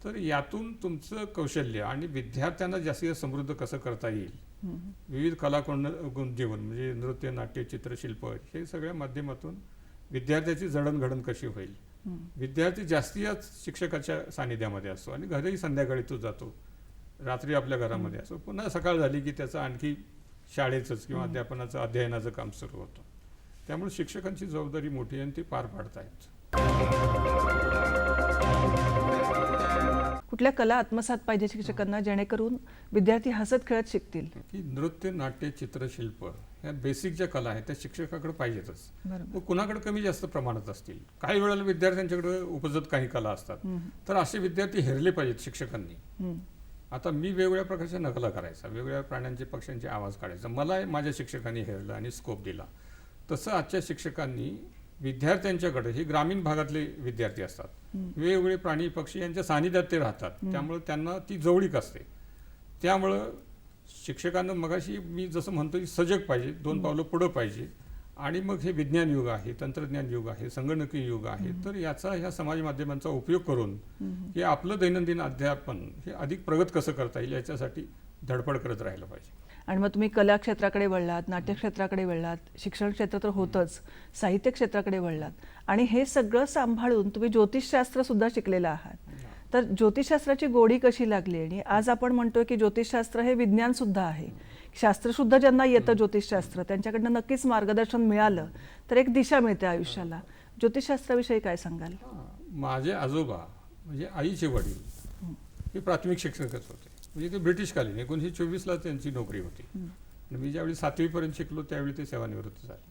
तर यातून तुमचं कौशल्य आणि विद्यार्थ्यांना जास्तीत समृद्ध कसं करता येईल. विविध कला गुण जीवन म्हणजे नृत्य नाट्य चित्रशिल्प हे सगळ्या माध्यमातून विद्यार्थ्याची जडणघडण कशी होईल. विद्यार्थी जास्तीत शिक्षकाच्या सानिध्यामध्ये असतो आणि घरी संध्याकाळी तो जातो. रात्री आपल्या घरामध्ये असो. पुन्हा सकाळ झाली की त्याचा आणखी शाळेचंच किंवा अध्यापनाचं अध्ययनाचं काम सुरू होतं. त्यामुळे शिक्षकांची जबाबदारी मोठी आहे आणि ती पार पाडतायत. कुठल्या कला आत्मसात पाहिजे शिक्षकांना जेणेकरून विद्यार्थी हसत खेळत शिकतील? की नृत्य, नाट्य, चित्रशिल्प ह्या बेसिक ज्या कला आहेत त्या शिक्षकाकडे पाहिजेतच. बरोबर. मग कुणाकडे कमी जास्त प्रमाणात असतील. काही वेळेला विद्यार्थ्यांच्याकडे उपजत काही कला असतात, तर असे विद्यार्थी हेरले पाहिजेत शिक्षकांनी. आता मी वेगवेगळ्या प्रकारच्या नकला करायचा, वेगवेगळ्या प्राण्यांचे, पक्ष्यांचे आवाज काढायचा, मला माझ्या शिक्षकांनी हेरलं आणि स्कोप दिला. तसं आजच्या शिक्षकांनी विद्यार्थ्यांच्याकडे, हे ग्रामीण भागातले विद्यार्थी असतात, वेगवेगळे प्राणी पक्षी यांच्या सानिध्यात ते राहतात, त्यामुळे त्यांना ती जवळीक असते. त्यामुळं शिक्षकांना मगाशी मी जसं म्हणतो की सजग पाहिजे, 2 पावलं पुढं पाहिजे. आणि मग हे विज्ञान युग आहे, तंत्रज्ञान युग आहे, संगणकीय युग आहे, तर याचा ह्या समाज माध्यमांचा उपयोग करून हे आपलं दैनंदिन अध्यापन हे अधिक प्रगत कसं करता येईल याच्यासाठी धडपड करत राहिलं पाहिजे. आणि मग तुम्ही कला क्षेत्राकडे वळलात, नाट्य क्षेत्राकडे वळलात, शिक्षण क्षेत्र तर होतंच, साहित्य क्षेत्राकडे वळलात, आणि हे सगळं सांभाळून तुम्ही ज्योतिषशास्त्र सुद्धा शिकलेलं आहात. तर ज्योतिषशास्त्राची गोडी कशी लागली? आणि आज आपण म्हणतोय की ज्योतिषशास्त्र हे विज्ञान सुद्धा आहे. शास्त्रसुद्धा ज्यांना येतं ज्योतिषशास्त्र, त्यांच्याकडनं नक्कीच मार्गदर्शन मिळालं तर एक दिशा मिळते आयुष्याला. ज्योतिषशास्त्राविषयी काय सांगाल? माझे आजोबा म्हणजे आईचे वडील हे प्राथमिक शिक्षकच होते. म्हणजे ते ब्रिटिशकालीन 1924ला त्यांची नोकरी होती. आणि मी ज्यावेळी 7वीपर्यंत शिकलो त्यावेळी ते सेवानिवृत्त झाले.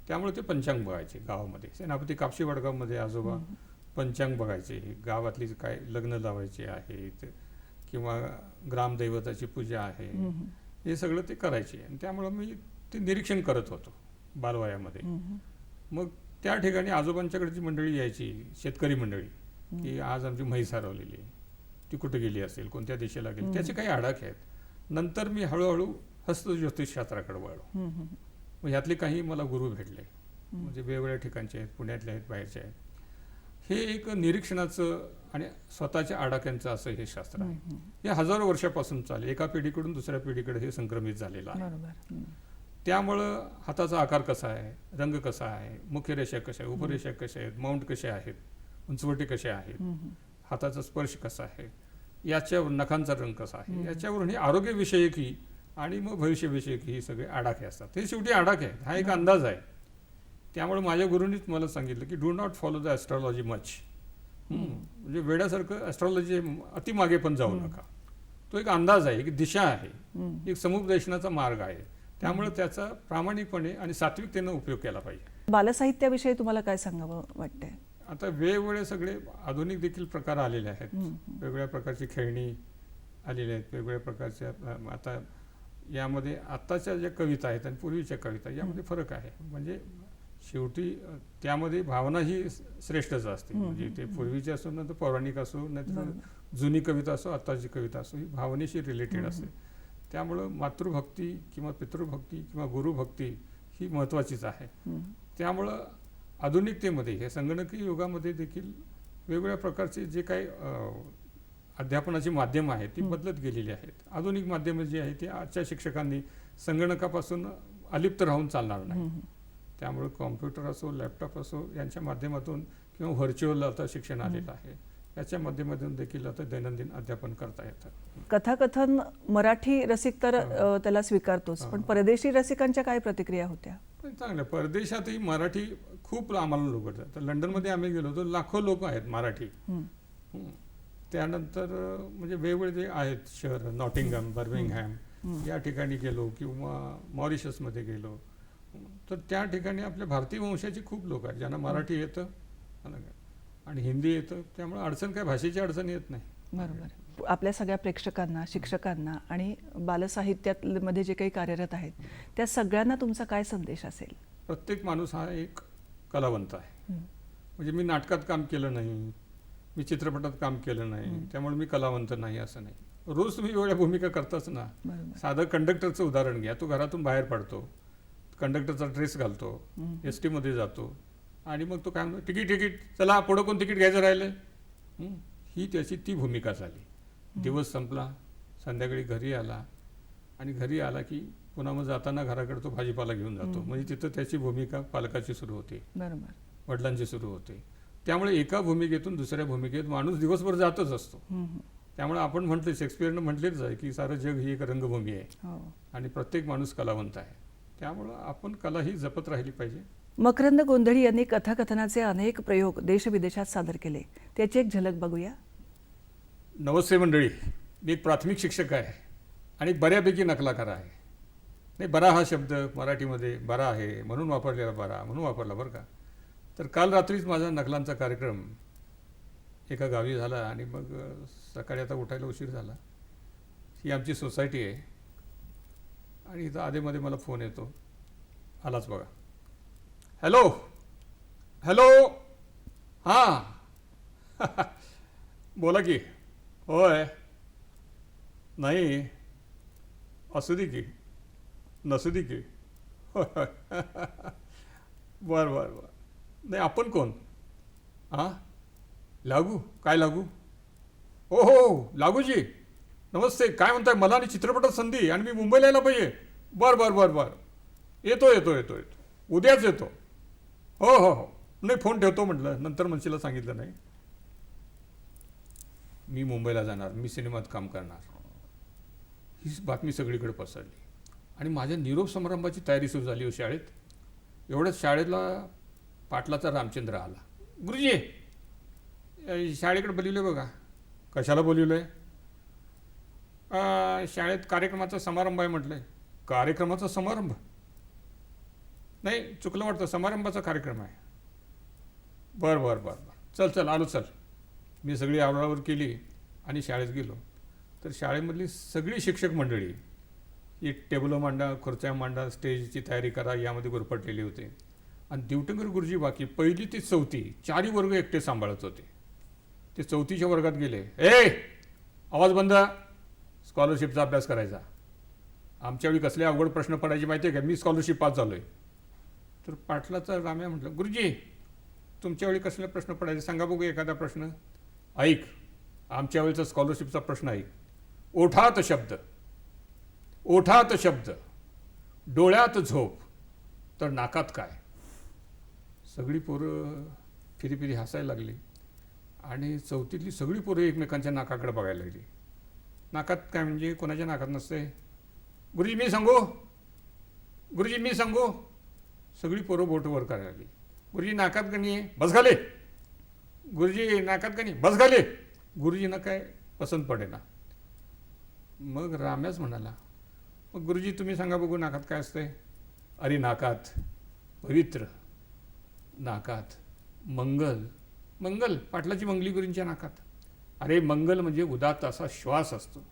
त्यामुळे ते पंचांग बघायचे गावामध्ये. सेनापती कापशी वडगावमध्ये आजोबा पंचांग बघायचे, गावातली काय लग्न लावायचे आहेत किंवा ग्रामदैवताची पूजा आहे, हे सगळं ते करायचे. आणि त्यामुळं मी ते निरीक्षण करत होतो बालवयामध्ये. मग त्या ठिकाणी आजोबांच्याकडची मंडळी यायची, शेतकरी मंडळी, की आज आमची म्हैस हरवलेली आहे, ती कुठे गेली असेल, कोणत्या दिशेला गेली, त्याचे काही आडाखे आहेत. नंतर मी हळूहळू हस्तज्योतिषशास्त्राकडे वळलो. मग ह्यातले काही मला गुरु भेटले, म्हणजे वेगवेगळ्या ठिकाणचे आहेत, पुण्यातले आहेत, बाहेरचे आहेत. हे एक निरीक्षणाचं आणि स्वतःच्या आडाख्यांचं असं हे शास्त्र आहे. हे हजारो वर्षापासून चालेल, एका पिढीकडून दुसऱ्या पिढीकडे हे संक्रमित झालेलं आहे. त्यामुळं हाताचा आकार कसा आहे, रंग कसा आहे, मुख्यरेषा कशा आहे, उपरेषा कशा आहेत, माउंट कसे आहेत, उंचवटी कशा आहेत, हाताचा स्पर्श कसा आहे, याच्यावर नखांचा रंग कसा आहे, याच्यावरून हे आरोग्यविषयकी आणि मग भविष्यविषयकी हे सगळे आडाखे असतात. हे शेवटी आडाखे आहेत, हा एक अंदाज आहे. त्यामुळे माझ्या गुरूंनीच मला सांगितलं की do not follow the astrology much. म्हणजे वेड्यासारखं ॲस्ट्रॉलॉजी अति मागे पण जाऊ नका. तो एक अंदाज आहे, एक दिशा आहे, एक समुपदेशनाचा मार्ग आहे. त्यामुळे त्याचा प्रामाणिकपणे आणि सात्विकतेनं उपयोग केला पाहिजे. बालसाहित्याविषयी तुम्हाला काय सांगावं वाटतंय? आता वेगवेगळे सगळे आधुनिक देखील प्रकार आलेले आहेत. वेगवेगळ्या प्रकारची खेळणी आलेली आहेत, वेगवेगळ्या प्रकारच्या. आता यामध्ये आत्ताच्या ज्या कविता आहेत आणि पूर्वीच्या कविता यामध्ये फरक आहे. म्हणजे शेवटी त्यामध्ये भावना ही श्रेष्ठच असते. म्हणजे ते पूर्वीची असो ना तर पौराणिक असो, नाहीतर जुनी कविता असो, आत्ताची कविता असो, ही भावनेशी रिलेटेड असते. त्यामुळं मातृभक्ती किंवा पितृभक्ती किंवा गुरुभक्ती ही महत्त्वाचीच आहे. त्यामुळं आधुनिकतेमध्ये हे संगणकीय युगामध्ये देखील वेगवेगळ्या प्रकारचे जे काही अध्यापनाची माध्यमं आहेत ती बदलत गेलेली आहेत. आधुनिक माध्यमं जी आहेत ती आजच्या शिक्षकांनी संगणकापासून अलिप्त राहून चालणार नाही. त्यामुळे कॉम्प्युटर असो, लॅपटॉप असो, यांच्या माध्यमातून किंवा व्हर्च्युअल आता शिक्षण आलेलं आहे, याच्या माध्यमातून देखील आता दैनंदिन अध्यापन करता येतं. कथाकथन मराठी रसिक तर त्याला स्वीकारतोच, पण परदेशी रसिकांच्या काय प्रतिक्रिया होत्या? चांगल्या. परदेशातही मराठी खूप आम्हाला लोक आहेत. तर लंडनमध्ये आम्ही गेलो तर लाखो लोक आहेत मराठी. त्यानंतर म्हणजे वेगवेगळे जे आहेत शहर, नॉटिंगहॅम, बर्मिंगहॅम या ठिकाणी गेलो किंवा मॉरिशसमध्ये गेलो तर त्या ठिकाणी आपल्या भारतीय वंशाची खूप लोक आहेत ज्यांना मराठी येतं आणि हिंदी येतं. त्यामुळे अडचण काय, भाषेची अडचण येत नाही. बरोबर. आपल्या सगळ्या प्रेक्षकांना, शिक्षकांना आणि बालसाहित्यामध्ये जे काही कार्यरत आहेत त्या सगळ्यांना तुमचा काय संदेश असेल? प्रत्येक माणूस हा एक कलावंत आहे. म्हणजे मी नाटकात काम केलं नाही, मी चित्रपटात काम केलं नाही, त्यामुळे मी कलावंत नाही असं नाही. रोज तुम्ही एवढ्या भूमिका करताच ना. साधं कंडक्टरचं उदाहरण घ्या. तो घरातून बाहेर पडतो, कंडक्टरचा ड्रेस घालतो, एस टीमध्ये जातो आणि मग तो काय म्हणतो, तिकीट चला पुढं कोण तिकीट घ्यायचं राहिलं. ही त्याची ती भूमिका झाली. दिवस संपला, संध्याकाळी घरी आला आणि घरी आला की पुन्हा मग जाताना घराकडे तो भाजीपाला घेऊन जातो. म्हणजे तिथं त्याची भूमिका पालकाची सुरू होते, वडिलांची सुरू होते. त्यामुळे एका भूमिकेतून दुसऱ्या भूमिकेत माणूस दिवसभर जातच असतो. त्यामुळे आपण म्हटलं, शेक्सपियरनं म्हटलेच आहे की सारं जग ही एक रंगभूमी आहे हो. आणि प्रत्येक माणूस कलावंत आहे. त्यामुळं आपण कला ही जपत राहिली पाहिजे. मकरंद गोंधळी यांनी कथाकथनाचे अनेक प्रयोग देशविदेशात सादर केले. त्याची एक झलक बघूया. नमस्ते मंडळी, मी एक प्राथमिक शिक्षक आहे आणि बऱ्यापैकी नकलाकार आहे. नाही, बरा हा शब्द मराठीमध्ये बरा आहे म्हणून वापरलेला, बरा म्हणून वापरला बरं का. तर काल रात्रीच माझा नकलांचा कार्यक्रम एका गावी झाला आणि मग सकाळी आता उठायला उशीर झाला. ही आमची सोसायटी आहे आणि इथं आधेमध्ये मला फोन येतो. आलाच बघा. हॅलो हॅलो, हां बोला की. होय, नाही असू दे की, नसू दे की. बरं बरं बरं. नाही, आपण कोण? हां, लागू? काय लागू? हो हो लागूजी, नमस्ते. काय म्हणताय? मला आणि चित्रपटात संधी आणि मी मुंबईला यायला पाहिजे. बरं बरं बरं बरं, येतो येतो येतो येतो, उद्याच येतो. हो हो हो, नाही फोन ठेवतो म्हटलं, नंतर मनशीला सांगितलं नाही. मी मुंबईला जाणार, मी सिनेमात काम करणार, ही बातमी सगळीकडे पसरली आणि माझ्या निरोप समारंभाची तयारी सुरू झाली हो शाळेत. एवढ्याच शाळेला पाटलाचा रामचंद्र आला. गुरुजी, शाळेकडे बोलिवलं बघा. कशाला बोलिवलं आहे? शाळेत कार्यक्रमाचा समारंभ आहे म्हटलं आहे. कार्यक्रमाचा समारंभ? नाही, चुकलं वाटतं, समारंभाचा कार्यक्रम आहे. बरं बरं बरं बरं, चल चल आलो चल. मी सगळी आवरावर केली आणि शाळेत गेलो. तर शाळेमधली सगळी शिक्षक मंडळी ही टेबलं मांडा, खुर्च्या मांडा, स्टेजची तयारी करा यामध्ये गुरफटलेली होते. आणि दिवटंकर गुरुजी बाकी 1ली ते 4थी 4ही वर्ग एकटे सांभाळत होते. ते 4थीच्या वर्गात गेले. आवाज बंद, स्कॉलरशिपचा अभ्यास करायचा. आमच्यावेळी कसले अवघड प्रश्न पडायचे माहिती आहे का? मी स्कॉलरशिप पास झालो आहे. तर पाटलाचा राम्या म्हटलं, गुरुजी तुमच्यावेळी कसले प्रश्न पडायचे सांगा बघू एखादा प्रश्न. ऐक, आमच्या वेळेचा स्कॉलरशिपचा प्रश्न ऐक. ओठात शब्द, ओठात शब्द, डोळ्यात झोप, तर नाकात काय? सगळी पोरं फिरी फिरी हसायला लागली आणि 4थीतली सगळी पोरं एकमेकांच्या नाकाकडे बघायला लागली. नाकात काय म्हणजे? कोणाच्या नाकात नसते. गुरुजी मी सांगू, गुरुजी मी सांगू. सगळी पोरं बोट वर करायला लागली. गुरुजी नाकात गणी आहे, बस घाले. गुरुजी नाकात गणी, बस घाले. गुरुजींना काय पसंत पडेना. मग राम्याच म्हणाला, मग गुरुजी तुम्ही सांगा बघू नाकात काय असतंय? अरे नाकात पवित्र, नाकात मंगल. मंगल? पाटलाची मंगली गुरुंच्या नाकात. अरे मंगल म्हणजे उदात्त असा श्वास असतो.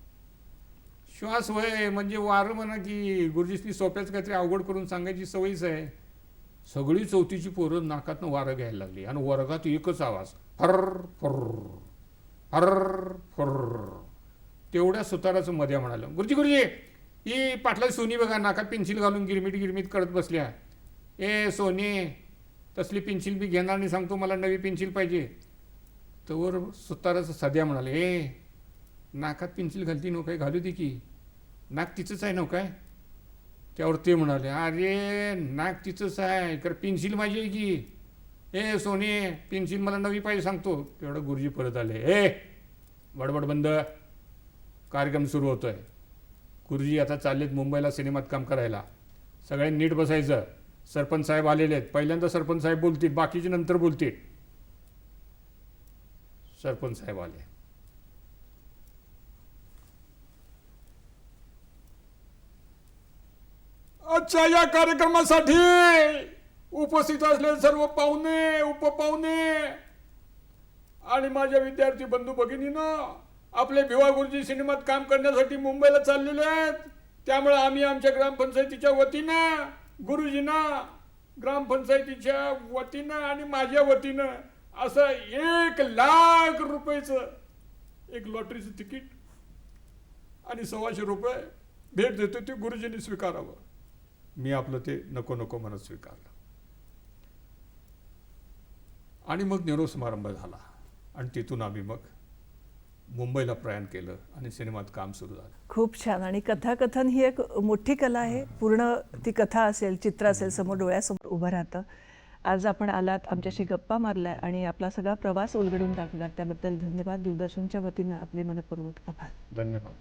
श्वास वय म्हणजे वारं म्हणा की. गुरुजींनी सोप्याच काहीतरी अवघड करून सांगायची सवयच आहे. सगळी 4थीची पोरं नाकातनं वारं घ्यायला लागली आणि वर्गात एकच आवाज, फर फर फर फर. तेवढ्या सुताराचं मध्ये म्हणालं, गुरुजी गुरुजी ही पाटलाची सोनी बघा, नाकात पेन्सिल घालून गिरमिट गिरमिट करत बसल्या. ए सोनी, तसली पेन्सिल मी घेणार नाही, सांगतो मला नवी पेन्सिल पाहिजे. तोवर सुताराचं सध्या म्हणाले, नाकात पेन्सिल घालती नव्ह काय? घालू दे की, नाक तिचंच आहे नव्ह काय? त्यावर ते म्हणाले, अरे नाक तिचंच आहे तर पेन्सिल माझी आहे की. ए सोनी, पेन्सिल मला नवी पाहिजे सांगतो. तेवढं गुरुजी परत आले. बडबड बंद, कार्यक्रम सुरू होतोय. गुरुजी आता चाललेत मुंबईला सिनेमात काम करायला. सगळ्यांनी नीट बसायचं. सरपंच साहेब आलेले आहेत. पहिल्यांदा सरपंच साहेब बोलतील, बाकीचे नंतर बोलतील. सरपंच साहेब आले. आजच्या या कार्यक्रमासाठी उपस्थित असलेले सर्व पाहुणे, उपपाहुणे आणि माझ्या विद्यार्थी बंधू भगिनींनो, आपले भिवा गुरुजी सिनेमात काम करण्यासाठी मुंबईला चाललेले आहेत. त्यामुळे आम्ही आमच्या ग्रामपंचायतीच्या वतीनं गुरुजींना, ग्रामपंचायतीच्या वतीनं आणि माझ्या वतीनं असं 1,00,000 रुपयाचं एक लॉटरीचं तिकीट आणि 1,200 रुपये भेट देतो. ते गुरुजींनी स्वीकारावं. मी आपलं ते नको नको म्हणत स्वीकारलं आणि मग निरोप समारंभ झाला आणि तिथून आम्ही मग मुंबईला प्रयाण केलं आणि सिनेमात काम सुरू झालं. खूप छान. आणि कथाकथन ही एक मोठी कला आहे. पूर्ण ती कथा असेल, चित्र असेल, समोर डोळ्यासमोर उभं राहतं आज आपण आलात, आमच्याशी गप्पा मारल्या आणि आपला सगळा प्रवास उलगडून टाकला. त्याबद्दल धन्यवाद. दूरदर्शनच्या वतीनं आपले मनपूर्वक आभार. धन्यवाद.